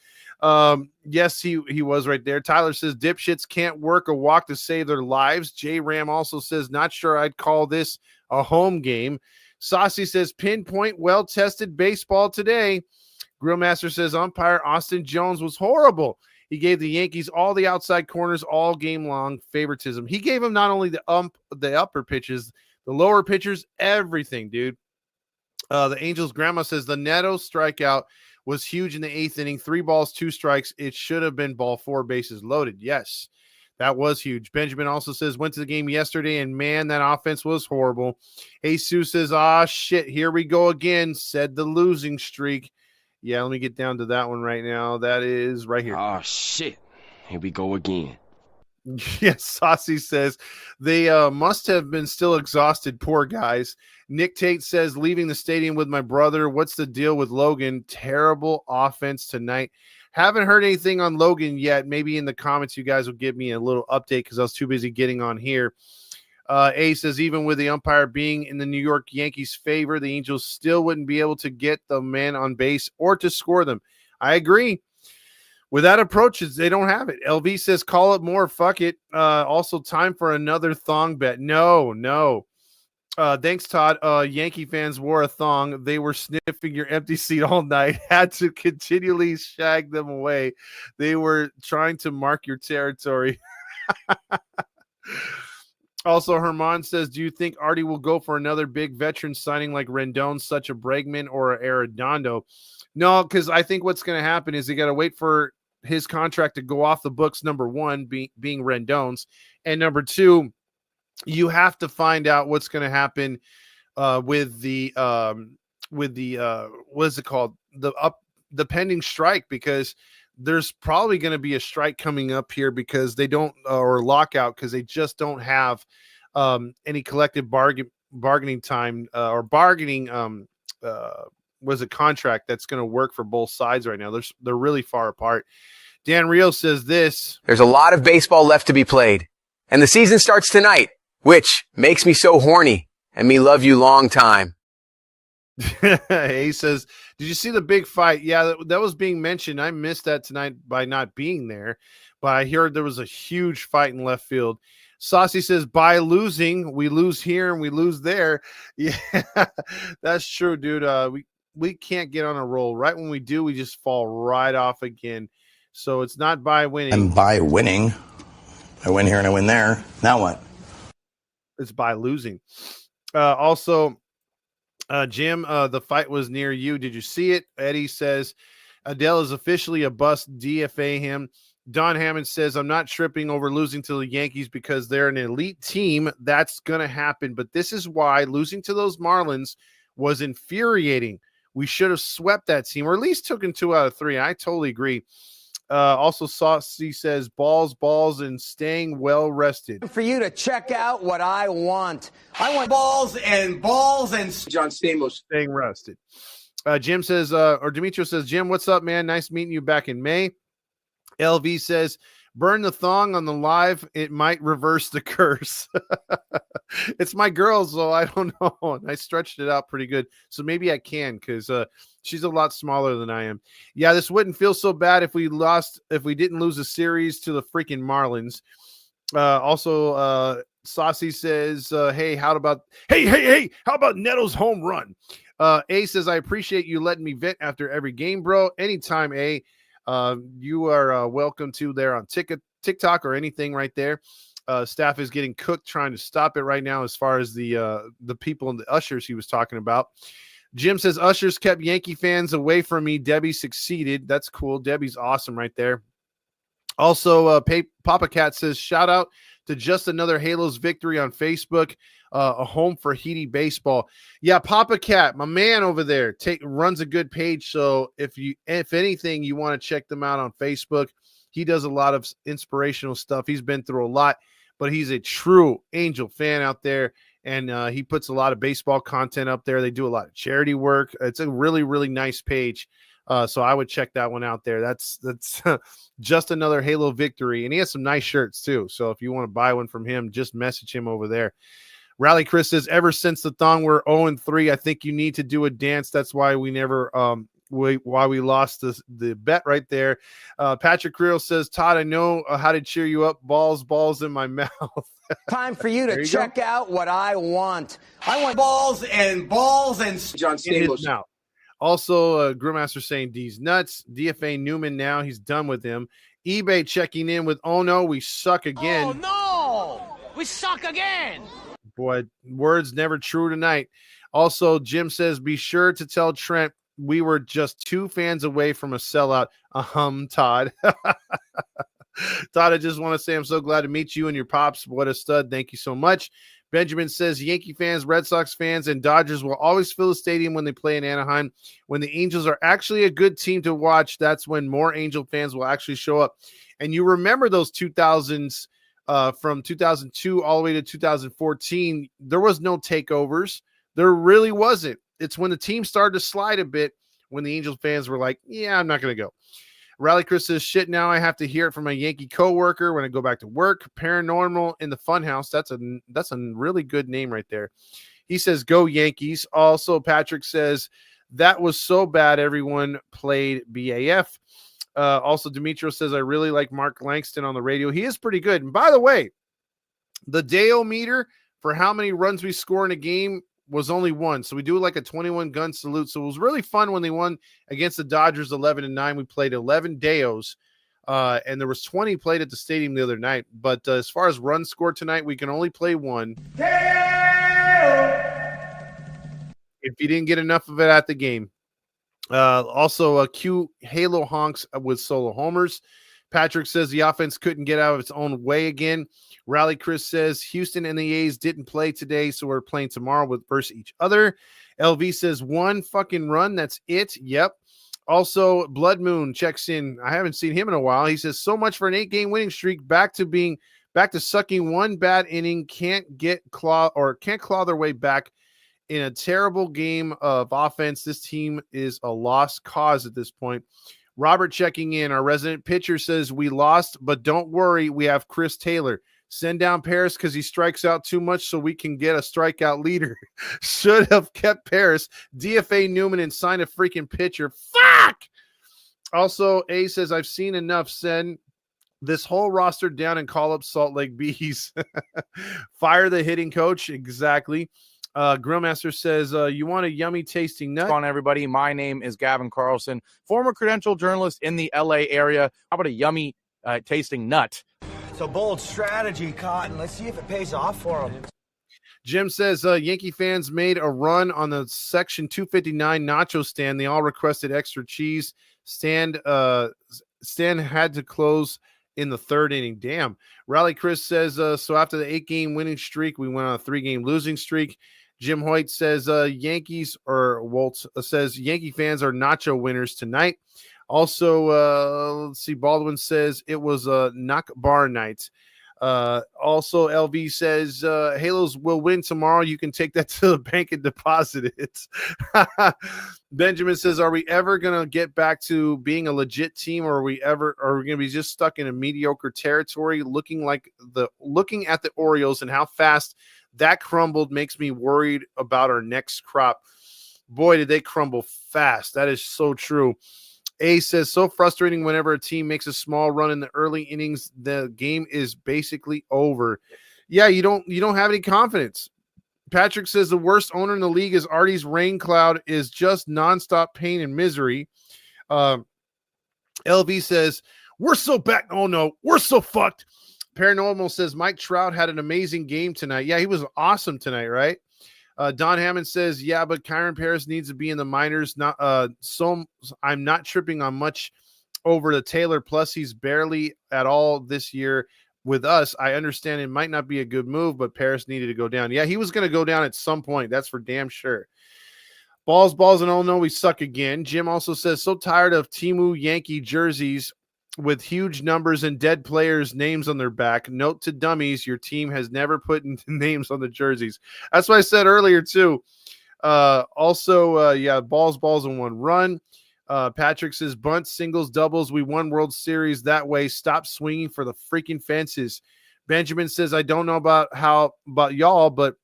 Yes, he was right there. Tyler says, dipshits can't work a walk to save their lives. J Ram also says, not sure I'd call this a home game. Saucy says, pinpoint, well-tested baseball today. Grillmaster says, umpire Austin Jones was horrible. He gave the Yankees all the outside corners all game long. Favoritism. He gave them not only the upper pitches, the lower pitchers, everything, dude. The Angels' grandma says the Neto strikeout was huge in the 8th inning. 3 balls, 2 strikes. It should have been ball 4, bases loaded. Yes, that was huge. Benjamin also says, went to the game yesterday, and man, that offense was horrible. Jesus says, shit, here we go again, said the losing streak. Yeah, let me get down to that one right now. That is right here. Shit, here we go again. Yes, Saucy says they must have been still exhausted, poor guys. Nick Tate says, leaving the stadium with my brother. What's the deal with Logan? Terrible offense tonight. Haven't heard anything on Logan yet. Maybe in the comments you guys will give me a little update because I was too busy getting on here. A says, even with the umpire being in the New York Yankees' favor, the Angels still wouldn't be able to get the man on base or to score them. I agree. With that approach, they don't have it. LV says, call it more. Fuck it. Also, time for another thong bet. No. Thanks, Todd. Yankee fans wore a thong. They were sniffing your empty seat all night. Had to continually shag them away. They were trying to mark your territory. Also, Herman says, do you think Artie will go for another big veteran signing like Rendon, such a Bregman, or a Arredondo? No, because I think what's going to happen is they got to wait for his contract to go off the books, number one, being Rendon's, and number two, you have to find out what's going to happen with the what is it called? The pending strike, because there's probably going to be a strike coming up here because they don't or lockout because they just don't have any collective bargaining time or bargaining was a contract that's going to work for both sides right now. They're really far apart. Dan Rio says this. There's a lot of baseball left to be played, and the season starts tonight, which makes me so horny and me love you long time. He says, did you see the big fight? Yeah, that was being mentioned. I missed that tonight by not being there, but I heard there was a huge fight in left field. Saucy says, by losing, we lose here and we lose there. Yeah, that's true, dude. We can't get on a roll. Right when we do, we just fall right off again. So it's not by winning. And by winning, I win here and I win there. Now what? It's by losing. Also, Jim, the fight was near you. Did you see it? Eddie says, Adele is officially a bust. DFA him. Don Hammond says, I'm not tripping over losing to the Yankees because they're an elite team. That's going to happen. But this is why losing to those Marlins was infuriating. We should have swept that team, or at least took in 2 out of 3. I totally agree. Also, Saucy says, balls, and staying well rested. For you to check out what I want. I want balls and John Stamos. Staying rested. Jim says, or Demetrio says, Jim, what's up, man? Nice meeting you back in May. LV says, burn the thong on the live. It might reverse the curse. It's my girl, so I don't know. I stretched it out pretty good. So maybe I can, because she's a lot smaller than I am. Yeah, this wouldn't feel so bad if we didn't lose a series to the freaking Marlins. Also, Saucy says, hey, how about Neto's home run? A says, I appreciate you letting me vent after every game, bro. Anytime, A. You are welcome to there on TikTok or anything right there. Staff is getting cooked trying to stop it right now as far as the people and the ushers he was talking about. Jim says, ushers kept Yankee fans away from me. Debbie succeeded. That's cool. Debbie's awesome right there. Also, Papa Cat says, shout out to just another Halos victory on Facebook. A home for HITI baseball. Yeah, Papa Cat, my man over there, runs a good page. So if anything, you want to check them out on Facebook. He does a lot of inspirational stuff. He's been through a lot, but he's a true Angel fan out there, and he puts a lot of baseball content up there. They do a lot of charity work. It's a really, really nice page. So I would check that one out there. That's just another Halo victory. And he has some nice shirts too. So if you want to buy one from him, just message him over there. Rally Chris says, ever since the thong we're 0-3, I think you need to do a dance. That's why we never why we lost the bet right there. Patrick Creel says, Todd, I know how to cheer you up. Balls in my mouth. Time for you to check out what I want. I want balls and John Stamos mouth. Also, Grillmaster saying D's nuts. DFA Newman now. He's done with him. eBay checking in with, oh no, we suck again. Oh no, we suck again. Boy, words never true tonight. Also, Jim says, be sure to tell Trent we were just 2 fans away from a sellout. Todd. Todd, I just want to say I'm so glad to meet you and your pops. What a stud. Thank you so much. Benjamin says Yankee fans, Red Sox fans, and Dodgers will always fill the stadium when they play in Anaheim. When the Angels are actually a good team to watch, that's when more Angel fans will actually show up. And you remember those 2000s from 2002 all the way to 2014, there was no takeovers. There really wasn't. It's when the team started to slide a bit when the Angels fans were like, yeah, I'm not going to go. Rally Chris says, shit, now I have to hear it from a Yankee coworker when I go back to work. Paranormal in the Funhouse. That's a really good name right there. He says, go Yankees. Also, Patrick says, that was so bad everyone played BAF. Also, Demetrio says, I really like Mark Langston on the radio. He is pretty good. And by the way, the Deo meter for how many runs we score in a game was only 1. So we do like a 21 gun salute. So it was really fun when they won against the Dodgers 11-9. We played 11 Deos, and there was 20 played at the stadium the other night. But as far as runs scored tonight, we can only play 1. If you didn't get enough of it at the game. Also, Q Halo honks with solo homers. Patrick says the offense couldn't get out of its own way again. Rally Chris says Houston and the A's didn't play today, so we're playing tomorrow versus each other. LV says 1 fucking run. That's it. Yep. Also, Blood Moon checks in. I haven't seen him in a while. He says so much for an 8-game winning streak. Back to sucking 1 bad inning. Can't claw their way back in a terrible game of offense. This team is a lost cause at this point. Robert checking in. Our resident pitcher says we lost, but don't worry. We have Chris Taylor. Send down Paris because he strikes out too much so we can get a strikeout leader. Should have kept Paris. DFA Newman and signed a freaking pitcher. Fuck! Also, A says, I've seen enough. Send this whole roster down and call up Salt Lake Bees. Fire the hitting coach. Exactly. Grillmaster says, you want a yummy tasting nut? What's going on, everybody? My name is Gavin Carlson, former credential journalist in the LA area. How about a yummy tasting nut? It's a bold strategy, Cotton. Let's see if it pays off for him. Jim says Yankee fans made a run on the Section 259 nacho stand. They all requested extra cheese. Stand had to close in the 3rd inning. Damn. Rally Chris says, so after the 8-game winning streak, we went on a 3-game losing streak. Jim Hoyt says Yankees, or Walt says Yankee fans are nacho winners tonight. Also, let's see, Baldwin says it was a knock bar night. Also, LV says Halos will win tomorrow. You can take that to the bank and deposit it. Benjamin says, are we ever going to get back to being a legit team, or are we going to be just stuck in a mediocre territory? Looking at the Orioles and how fast that crumbled makes me worried about our next crop. Boy, did they crumble fast. That is so true. A says, so frustrating whenever a team makes a small run in the early innings, the game is basically over. Yeah, you don't have any confidence. Patrick says the worst owner in the league is Artie's rain cloud is just nonstop pain and misery. LV says, we're so back. Oh no, we're so fucked. Paranormal says Mike Trout had an amazing game tonight. Yeah, he was awesome tonight, right? Don Hammond says, yeah, but Kyron Paris needs to be in the minors. So I'm not tripping on much over the Taylor. Plus, he's barely at all this year with us. I understand it might not be a good move, but Paris needed to go down. Yeah, he was going to go down at some point. That's for damn sure. Balls, and oh no, we suck again. Jim also says, so tired of Timu Yankee jerseys with huge numbers and dead players' names on their back. Note to dummies, your team has never put names on the jerseys. That's what I said earlier, too. Yeah, balls, and 1 run. Patrick says bunts, singles, doubles. We won World Series that way. Stop swinging for the freaking fences. Benjamin says, I don't know about y'all, but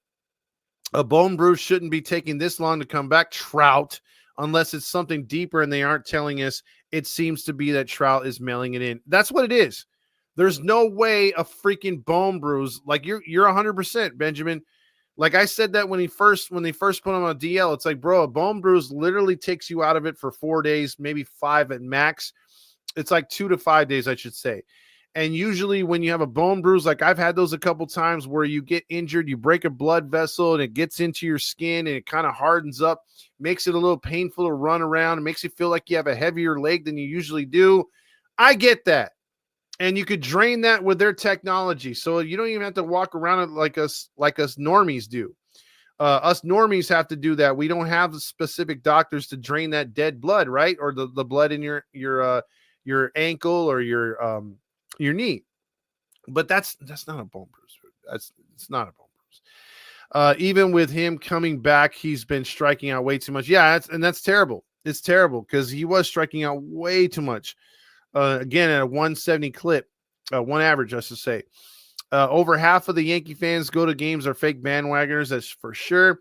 a bone bruise shouldn't be taking this long to come back. Trout, unless it's something deeper and they aren't telling us. It seems to be that Trout is mailing it in. That's what it is. There's no way a freaking bone bruise, like you're 100%, Benjamin. Like I said that when they first put him on DL, it's like, bro, a bone bruise literally takes you out of it for 4 days, maybe 5 at max. It's like 2 to 5 days, I should say. And usually when you have a bone bruise, like I've had those a couple times where you get injured, you break a blood vessel and it gets into your skin and it kind of hardens up, makes it a little painful to run around. It makes you feel like you have a heavier leg than you usually do. I get that. And you could drain that with their technology. So you don't even have to walk around it like us normies do. Us normies have to do that. We don't have specific doctors to drain that dead blood, right? Or the blood in your ankle or your knee. But that's not a bone bruise. It's not a bone bruise. Even with him coming back, he's been striking out way too much. Yeah, that's terrible. It's terrible because he was striking out way too much. Again, at a 170 clip, 1 average, I should say. Over half of the Yankee fans go to games are fake bandwagoners, that's for sure.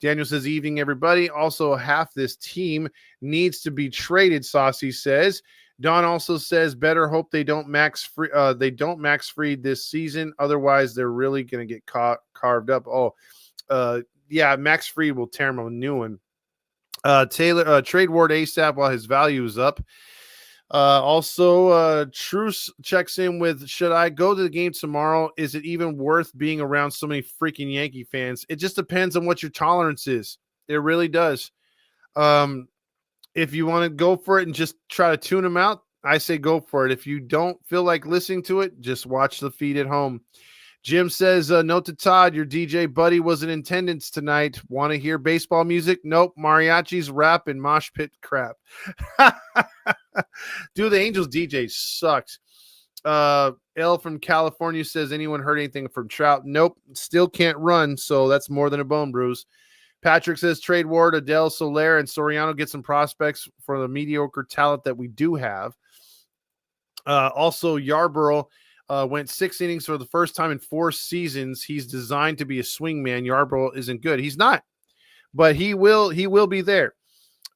Daniel says, evening, everybody. Also, half this team needs to be traded, Saucy says. Don also says, better hope they don't max free this season. Otherwise, they're really going to get carved up. Yeah, Max Fried will tear him a new one. Taylor, trade Ward ASAP while his value is up. Truce checks in with, should I go to the game tomorrow? Is it even worth being around so many freaking Yankee fans? It just depends on what your tolerance is. It really does. If you want to go for it and just try to tune them out, I say go for it. If you don't feel like listening to it, just watch the feed at home. Jim says, note to Todd, your DJ buddy was in attendance tonight. Want to hear baseball music? Nope. Mariachis, rap, and mosh pit crap. Dude, the Angels DJ sucks. L from California says, anyone heard anything from Trout? Nope. Still can't run, so that's more than a bone bruise. Patrick says, trade Ward, Adele, Soler, and Soriano, get some prospects for the mediocre talent that we do have. Also, Yarborough went 6 innings for the first time in 4 seasons. He's designed to be a swing man. Yarborough isn't good. He's not, but he will be there.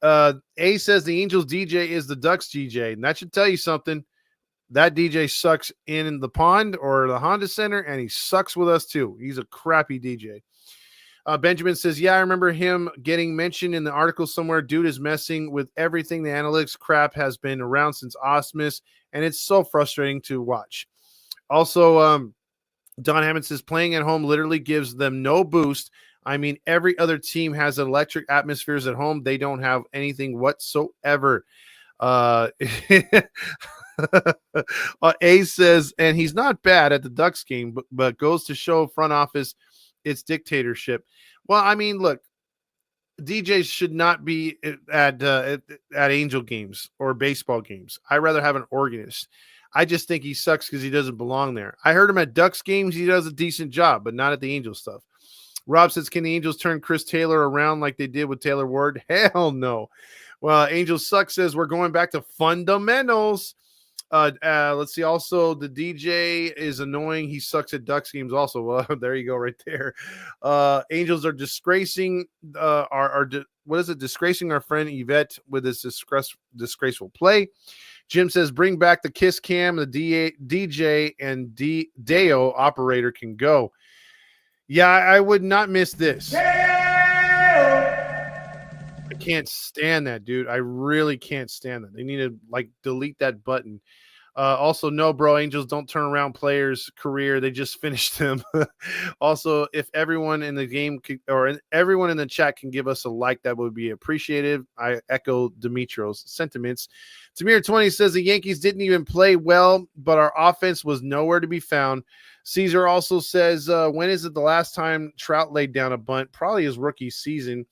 A says the Angels DJ is the Ducks DJ, and that should tell you something. That DJ sucks in the pond or the Honda Center, and he sucks with us too. He's a crappy DJ. Benjamin says, yeah, I remember him getting mentioned in the article somewhere. Dude is messing with everything. The analytics crap has been around since Osmus, and it's so frustrating to watch. Also, Don Hammond says, playing at home literally gives them no boost. I mean, every other team has electric atmospheres at home. They don't have anything whatsoever. A says, and he's not bad at the Ducks game, but goes to show front office it's dictatorship. Well, I mean, look, DJs should not be at Angel games or baseball games. I'd rather have an organist. I just think he sucks because he doesn't belong there. I heard him at Ducks games. He does a decent job, but not at the Angel stuff. Rob says, can the Angels turn Chris Taylor around like they did with Taylor Ward? Hell no. Well, Angels suck says we're going back to fundamentals. Let's see. Also, the DJ is annoying. He sucks at Ducks games also. Well, there you go right there. Angels are disgracing disgracing our friend Yvette with his disgraceful play. Jim says, bring back the kiss cam. The DJ and Deo operator can go. Yeah, I would not miss this. I can't stand that, dude. I really can't stand that. They need to delete that button. Also, no, bro, Angels don't turn around players' career. They just finished them. Also, if everyone in the game everyone in the chat can give us a like, that would be appreciated. I echo Dimitro's sentiments. Tamir 20 says the Yankees didn't even play well, but our offense was nowhere to be found. Caesar also says, when is it the last time Trout laid down a bunt? Probably his rookie season.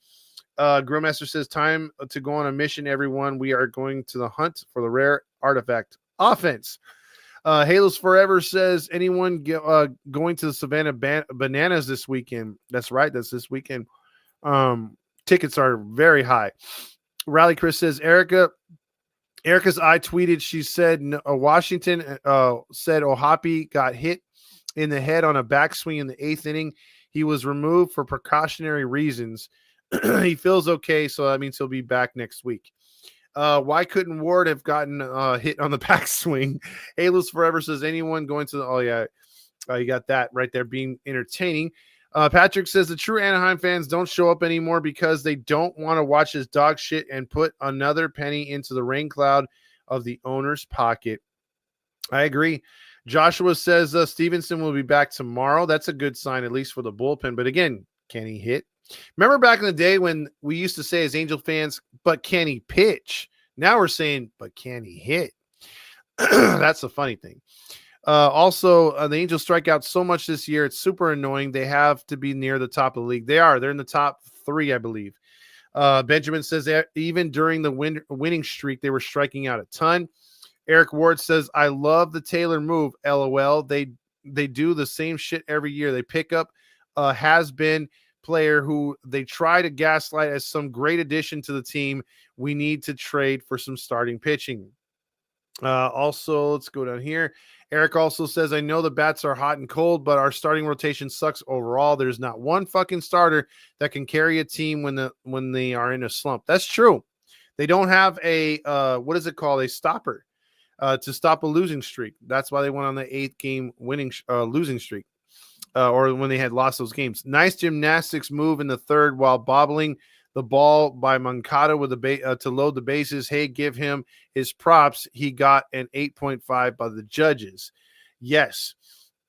Grillmaster says, time to go on a mission, everyone. We are going to the hunt for the rare artifact offense. Halos Forever says, anyone going to the Savannah Bananas this weekend? That's right. That's this weekend. Tickets are very high. Rally Chris says, Erica's I tweeted, she said Washington said Ohapi got hit in the head on a backswing in the 8th inning. He was removed for precautionary reasons. He feels okay, so that means he'll be back next week. Why couldn't Ward have gotten hit on the backswing? Halos Forever says, anyone going to the... Oh, yeah. You got that right there being entertaining. Patrick says the true Anaheim fans don't show up anymore because they don't want to watch this dog shit and put another penny into the rain cloud of the owner's pocket. I agree. Joshua says Stevenson will be back tomorrow. That's a good sign, at least for the bullpen. But again, can he hit? Remember back in the day when we used to say as Angel fans, but can he pitch? Now we're saying, but can he hit? That's the funny thing. Also, the Angels strike out so much this year. It's super annoying. They have to be near the top of the league. They're in the top 3, I believe. Benjamin says that even during the winning streak, they were striking out a ton. Eric Ward says, I love the Taylor move. LOL. They do the same shit every year. They pick up a has-been player who they try to gaslight as some great addition to the team. We need to trade for some starting pitching. Also, let's go down here. Eric also says, I know the bats are hot and cold, but our starting rotation sucks overall. There's not one fucking starter that can carry a team when they are in a slump. That's true. They don't have a what is it called? A stopper to stop a losing streak. That's why they went on the 8th game losing streak, or when they had lost those games. Nice gymnastics move in the 3rd while bobbling the ball by Moncada with to load the bases. Hey, give him his props. He got an 8.5 by the judges. Yes.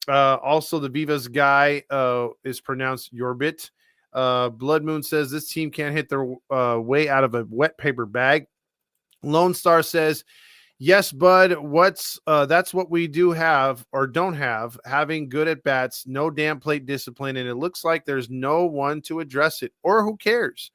Also, the Vivas guy is pronounced Yorbit. Blood Moon says this team can't hit their way out of a wet paper bag. Lone Star says, yes, bud. That's what we do have or don't have. Having good at bats, no damn plate discipline, and it looks like there's no one to address it, or who cares?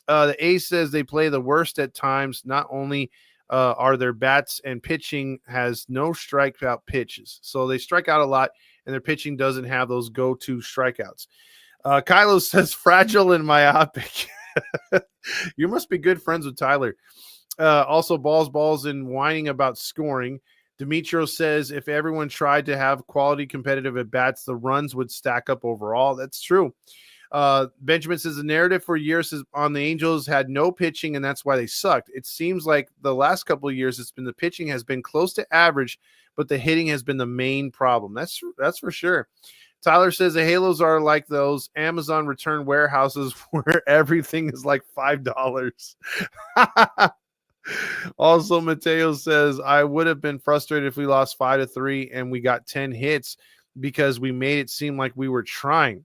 The Ace says they play the worst at times. Not only are their bats and pitching has no strikeout pitches, so they strike out a lot, and their pitching doesn't have those go-to strikeouts. Kylo says fragile and myopic. You must be good friends with Tyler. Also, balls, and whining about scoring. Demetrio says if everyone tried to have quality competitive at bats, the runs would stack up overall. That's true. Benjamin says the narrative for years on the Angels had no pitching, and that's why they sucked. It seems like the last couple of years, it's been the pitching has been close to average, but the hitting has been the main problem. That's for sure. Tyler says the Halos are like those Amazon return warehouses where everything is like $5. Also, Mateo says, I would have been frustrated if we lost 5-3 and we got 10 hits because we made it seem like we were trying.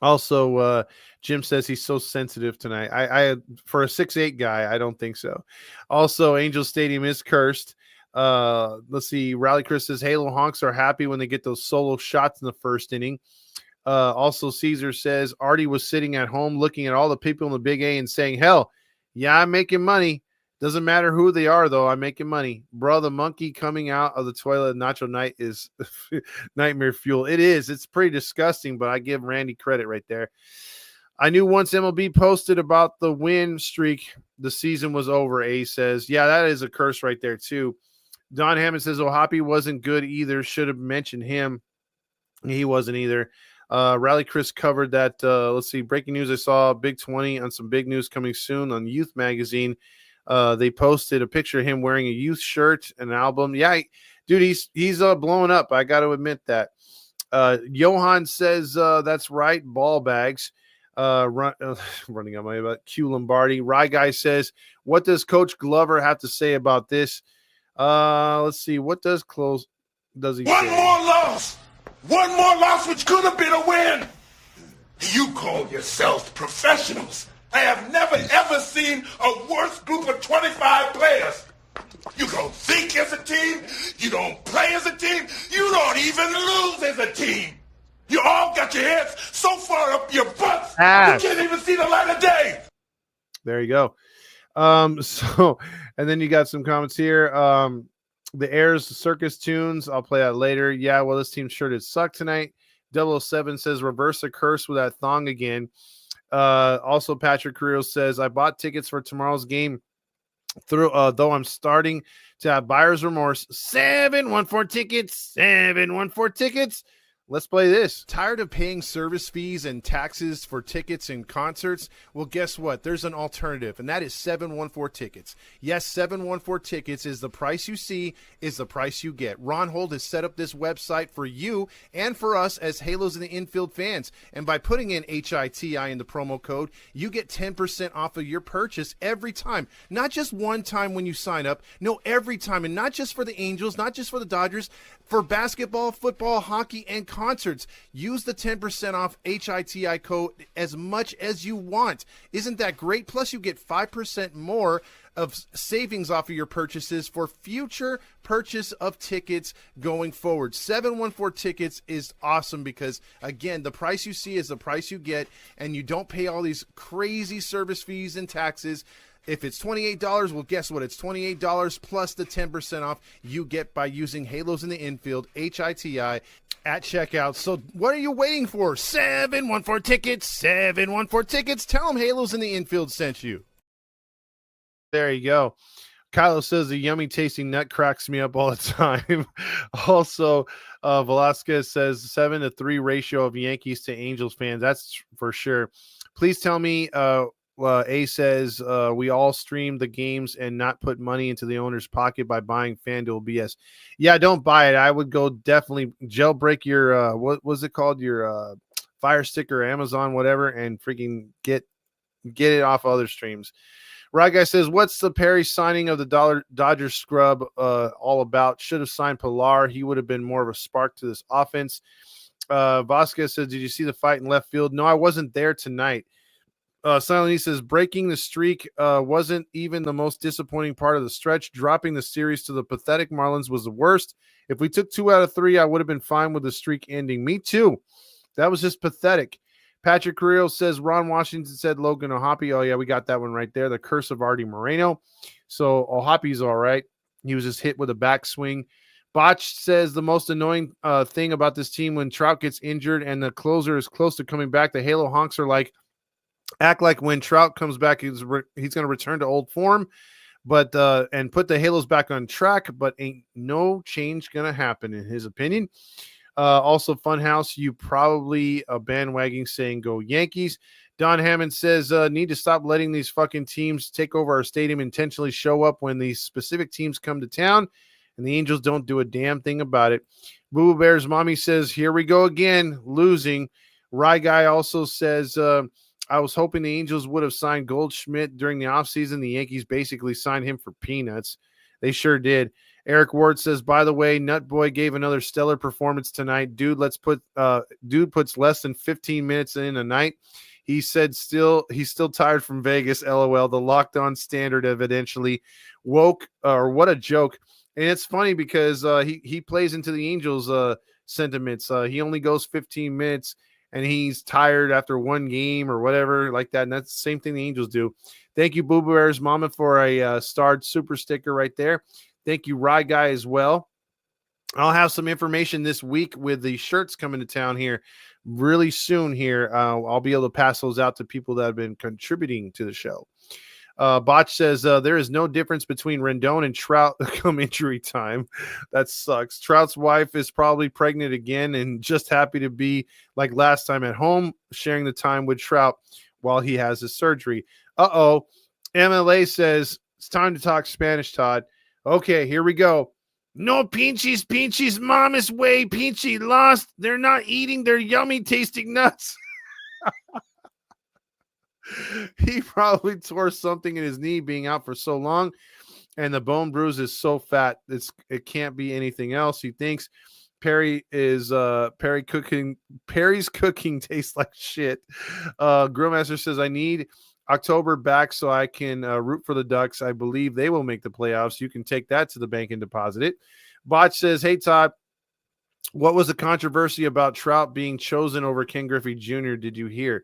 Also, Jim says he's so sensitive tonight. I for a 6'8" guy, I don't think so. Also, Angel Stadium is cursed. Let's see. Rally Chris says Halo honks are happy when they get those solo shots in the 1st inning. Also, Caesar says Artie was sitting at home looking at all the people in the Big A and saying, hell, yeah, I'm making money. Doesn't matter who they are, though. I'm making money. Bro, the monkey coming out of the toilet Nacho Night is nightmare fuel. It is. It's pretty disgusting, but I give Randy credit right there. I knew once MLB posted about the win streak, the season was over, A says. Yeah, that is a curse right there, too. Don Hammond says Ohapi wasn't good either. Should have mentioned him. He wasn't either. Rally Chris covered that. Let's see. Breaking news. I saw Big 20 on some big news coming soon on Youth Magazine. They posted a picture of him wearing a youth shirt, an album. Yeah, dude, he's blowing up. I got to admit that. Johan says that's right. Ball bags. Running on my about Q Lombardi. Rye Guy says, what does Coach Glover have to say about this? Let's see. What does he say? One more loss, which could have been a win. You call yourselves professionals. I have never, ever seen a worse group of 25 players. You don't think as a team. You don't play as a team. You don't even lose as a team. You all got your heads so far up your butts, you can't even see the light of day. There you go. So, and then you got some comments here. The Airs Circus Tunes, I'll play that later. Yeah, well, this team sure did suck tonight. 007 says reverse the curse with that thong again. Also, Patrick Carrillo says, I bought tickets for tomorrow's game though I'm starting to have buyer's remorse. 714 tickets. 714 tickets. Let's play this. Tired of paying service fees and taxes for tickets and concerts? Well, guess what? There's an alternative, and that is 714 Tickets. Yes, 714 Tickets is the price you see, is the price you get. Ron Holt has set up this website for you and for us as Halos in the Infield fans. And by putting in HITI in the promo code, you get 10% off of your purchase every time. Not just one time when you sign up. No, every time. And not just for the Angels, not just for the Dodgers, for basketball, football, hockey, and concerts. Use the 10% off HITI code as much as you want. Isn't that great? Plus, you get 5% more of savings off of your purchases for future purchase of tickets going forward. 714 Tickets is awesome because, again, the price you see is the price you get, and you don't pay all these crazy service fees and taxes. If it's $28, well, guess what? It's $28 plus the 10% off you get by using Halos in the Infield, HITI, at checkout. So what are you waiting for? 714 Tickets, 714 Tickets. Tell them Halos in the Infield sent you. There you go. Kylo says the yummy tasting nut cracks me up all the time. Also, Velasquez says 7-3 ratio of Yankees to Angels fans. That's for sure. Please tell me, A says we all stream the games and not put money into the owner's pocket by buying FanDuel BS. Yeah, don't buy it. I would go definitely jailbreak your what was it called? Your Fire Stick or Amazon, whatever, and freaking get it off other streams. Right Guy says, what's the Perry signing of the Dodgers scrub all about? Should have signed Pilar. He would have been more of a spark to this offense. Vasquez says, did you see the fight in left field? No, I wasn't there tonight. Silent says, breaking the streak wasn't even the most disappointing part of the stretch. Dropping the series to the pathetic Marlins was the worst. If we took 2 out of 3, I would have been fine with the streak ending. Me too. That was just pathetic. Patrick Carrillo says, Ron Washington said Logan Ohapi. Oh, yeah, we got that one right there. The curse of Artie Moreno. So Ohapi's all right. He was just hit with a backswing. Botch says the most annoying thing about this team when Trout gets injured and the closer is close to coming back, the Halo honks are like, act like when Trout comes back, he's going to return to old form, but and put the Halos back on track, but ain't no change going to happen in his opinion. Also, Funhouse, you probably a bandwagon saying go Yankees. Don Hammond says, need to stop letting these fucking teams take over our stadium, intentionally show up when these specific teams come to town, and the Angels don't do a damn thing about it. Boo Bear's mommy says, here we go again, losing. Rye Guy also says, I was hoping the Angels would have signed Goldschmidt during the offseason. The Yankees basically signed him for peanuts. They sure did. Eric Ward says, by the way, Nut Boy gave another stellar performance tonight. Dude puts less than 15 minutes in a night. He said he's still tired from Vegas, LOL. The locked on standard evidentially woke, or what a joke. And it's funny because he plays into the Angels sentiments. He only goes 15 minutes and he's tired after one game or whatever like that. And that's the same thing the Angels do. Thank you, Boo Bear's Mama, for a starred super sticker right there. Thank you, Rye Guy, as well. I'll have some information this week with the shirts coming to town here really soon here. I'll be able to pass those out to people that have been contributing to the show. Botch says there is no difference between Rendon and Trout come injury time. That sucks. Trout's wife is probably pregnant again and just happy to be like last time at home, sharing the time with Trout while he has his surgery. MLA says it's time to talk Spanish, Todd. Okay, here we go. No pinches, mama's way. Pinchy lost. They're not eating their yummy tasting nuts. He probably tore something in his knee being out for so long, and the bone bruise is so fat it can't be anything else. He thinks Perry's cooking tastes like shit. Grillmaster says, I need October back so I can root for the Ducks. I believe they will make the playoffs. You can take that to the bank and deposit it. Botch says, hey, Todd, what was the controversy about Trout being chosen over Ken Griffey Jr.? Did you hear?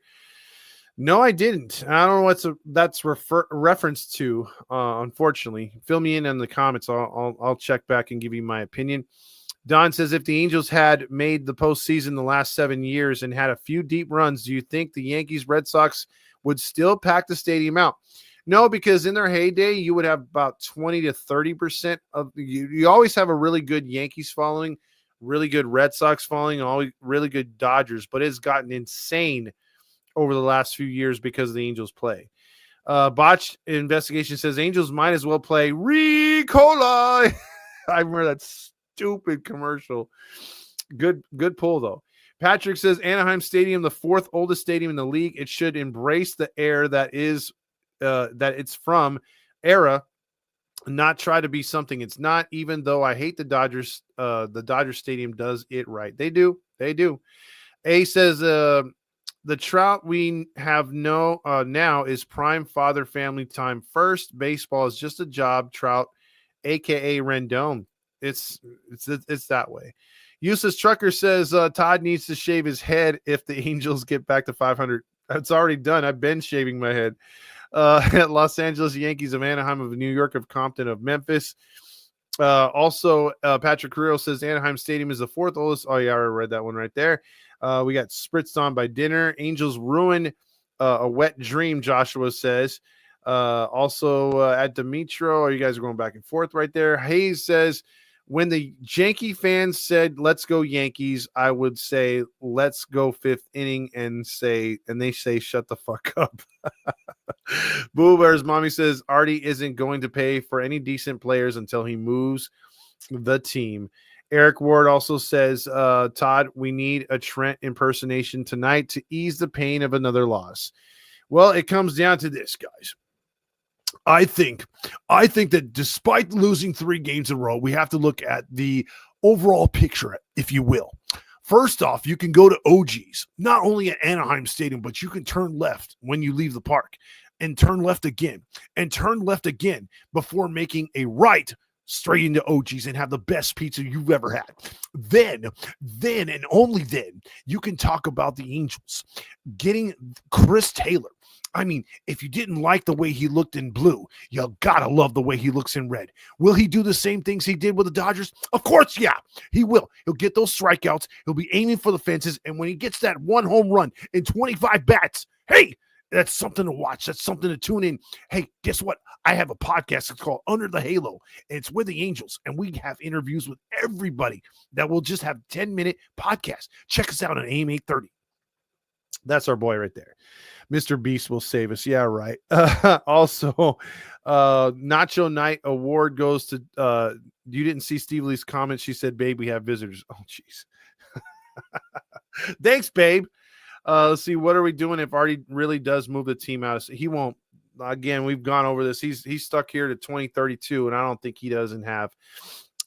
No, I didn't. I don't know that's reference to, unfortunately. Fill me in the comments. I'll check back and give you my opinion. Don says, if the Angels had made the postseason the last 7 years and had a few deep runs, do you think the Yankees, Red Sox would still pack the stadium out? No, because in their heyday, you would have about 20 to 30% of you always have a really good Yankees following, really good Red Sox following, always really good Dodgers, but it's gotten insane over the last few years because of the Angels play. Botched Investigation says Angels might as well play Ricola. I remember that stupid commercial. Good pull though. Patrick says Anaheim Stadium, the fourth oldest stadium in the league. It should embrace the air that it's from era, not try to be something it's not, even though I hate the Dodgers. The Dodger Stadium does it right. They do. A says the Trout we have now is prime father family time first. Baseball is just a job. Trout, aka Rendon. It's that way. Useless Trucker says Todd needs to shave his head if the Angels get back to 500. That's already done. I've been shaving my head. Los Angeles Yankees of Anaheim, of New York, of Compton, of Memphis. Also, Patrick Carrillo says Anaheim Stadium is the fourth oldest. Oh, yeah, I already read that one right there. We got spritzed on by dinner. Angels ruin a wet dream, Joshua says. Also, at Dimitro, you guys are going back and forth right there. Hayes says, when the Yankee fans said, let's go Yankees, I would say, let's go fifth inning and they say, shut the fuck up. Boo Bear's mommy says, Artie isn't going to pay for any decent players until he moves the team. Eric Ward also says, Todd, we need a Trent impersonation tonight to ease the pain of another loss. Well, it comes down to this, guys. I think that despite losing 3 games in a row, we have to look at the overall picture, if you will. First off, you can go to OG's, not only at Anaheim Stadium, but you can turn left when you leave the park and turn left again before making a right straight into OG's and have the best pizza you've ever had. Then and only then you can talk about the Angels getting Chris Taylor. I mean, if you didn't like the way he looked in blue, you gotta love the way he looks in red. Will he do the same things he did with the Dodgers? Of course, yeah, he will. He'll get those strikeouts. He'll be aiming for the fences. And when he gets that 1 home run in 25 bats, hey, that's something to watch. That's something to tune in. Hey, guess what? I have a podcast. It's called Under the Halo. And it's with the Angels. And we have interviews with everybody that will just have 10-minute podcasts. Check us out on AM 830. That's our boy right there. Mr. Beast will save us. Yeah, right. Also, Nacho Night Award goes to you didn't see Steve Lee's comment. She said, babe, we have visitors. Oh, jeez. Thanks, babe. Let's see. What are we doing if Artie really does move the team out? He won't. Again, we've gone over this. He's stuck here to 2032, and I don't think he doesn't have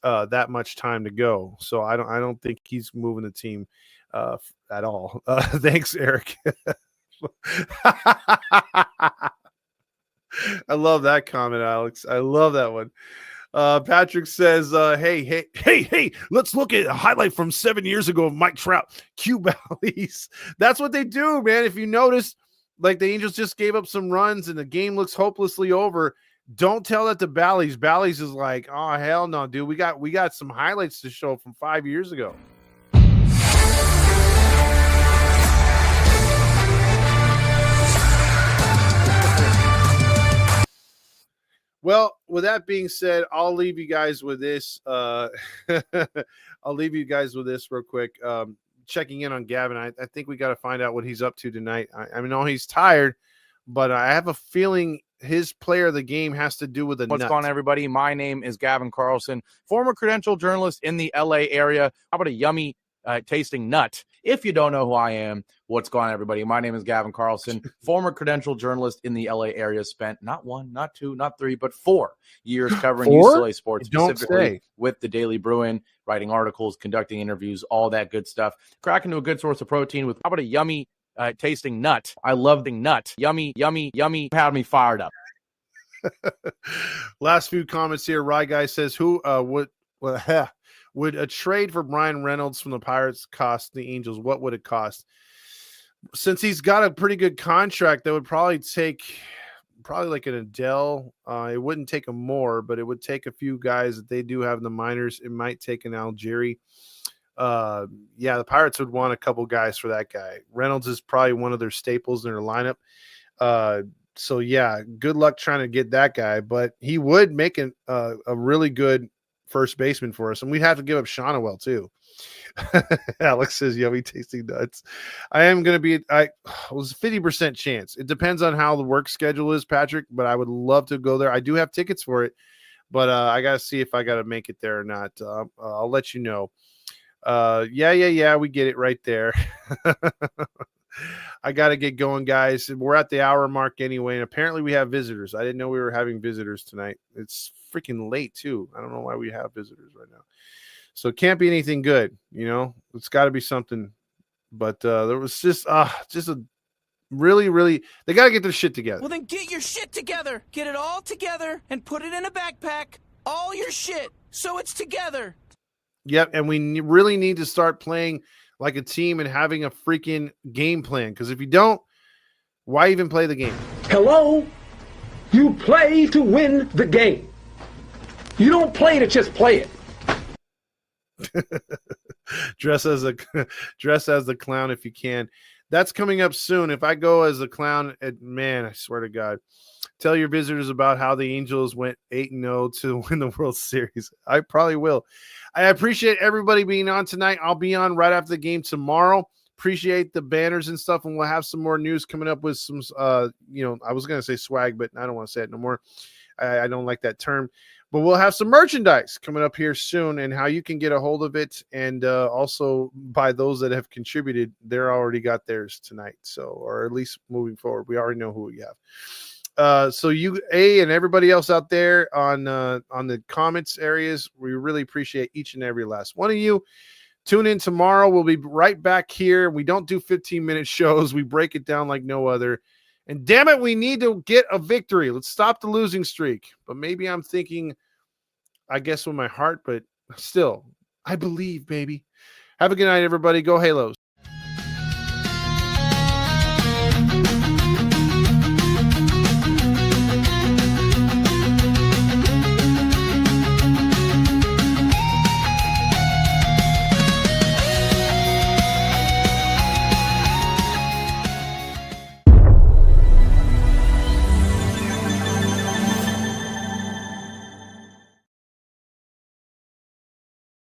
that much time to go. So I don't think he's moving the team at all. Thanks, Eric. I love that comment, Alex. I love that one. Patrick says, hey, let's look at a highlight from 7 years ago of Mike Trout. Q Bally's. That's what they do, man. If you notice, like the Angels just gave up some runs and the game looks hopelessly over. Don't tell that to Bally's. Bally's is like, oh, hell no, dude. We got some highlights to show from 5 years ago. Well, with that being said, I'll leave you guys with this. I'll leave you guys with this real quick. Checking in on Gavin. I think we got to find out what he's up to tonight. I know he's tired, but I have a feeling his player of the game has to do with the What's nut. going on, everybody? My name is Gavin Carlson, former credential journalist in the LA area. How about a yummy tasting nut? If you don't know who I am, what's going on, everybody? My name is Gavin Carlson, former credential journalist in the LA area. Spent not 1, not 2, not 3, but 4 years covering UCLA sports, specifically with the Daily Bruin, writing articles, conducting interviews, all that good stuff. Crack into a good source of protein with how about a yummy tasting nut? I love the nut. Yummy, yummy, yummy. Had me fired up. Last few comments here. Rye Guy says, would a trade for Brian Reynolds from the Pirates cost the Angels? What would it cost? Since he's got a pretty good contract, that would probably take probably like an Adele. It wouldn't take them more, but it would take a few guys that they do have in the minors. It might take an Algieri. Yeah, the Pirates would want a couple guys for that guy. Reynolds is probably one of their staples in their lineup. So yeah, good luck trying to get that guy, but he would make a really good first baseman for us, and we'd have to give up Shonawell too. Alex says yummy tasting nuts. I was 50% chance. It depends on how the work schedule is, Patrick, but I would love to go there. I do have tickets for it, but I gotta see if I gotta make it there or not. I'll let you know. Yeah, we get it right there. I got to get going, guys. We're at the hour mark anyway, and apparently we have visitors. I didn't know we were having visitors tonight. It's freaking late, too. I don't know why we have visitors right now. So it can't be anything good, you know? It's got to be something. But there was just a really, they got to get their shit together. Well, then get your shit together. Get it all together and put it in a backpack. All your shit, so it's together. Yep, and we really need to start playing like a team and having a freaking game plan. Because if you don't, why even play the game? Hello? You play to win the game. You don't play to just play it. Dress as the clown if you can. That's coming up soon. If I go as a clown, man, I swear to God. Tell your visitors about how the Angels went 8-0 to win the World Series. I probably will. I appreciate everybody being on tonight. I'll be on right after the game tomorrow. Appreciate the banners and stuff, and we'll have some more news coming up with some, I was going to say swag, but I don't want to say it no more. I don't like that term. But we'll have some merchandise coming up here soon, and how you can get a hold of it. And also by those that have contributed, they're already got theirs tonight. So, or at least moving forward, we already know who we have. So you, and everybody else out there on the comments areas, we really appreciate each and every last one of you. Tune in tomorrow. We'll be right back here. We don't do 15-minute shows. We break it down like no other. And damn it, we need to get a victory. Let's stop the losing streak. But maybe I'm thinking, I guess with my heart, but still, I believe, baby. Have a good night, everybody. Go Halos.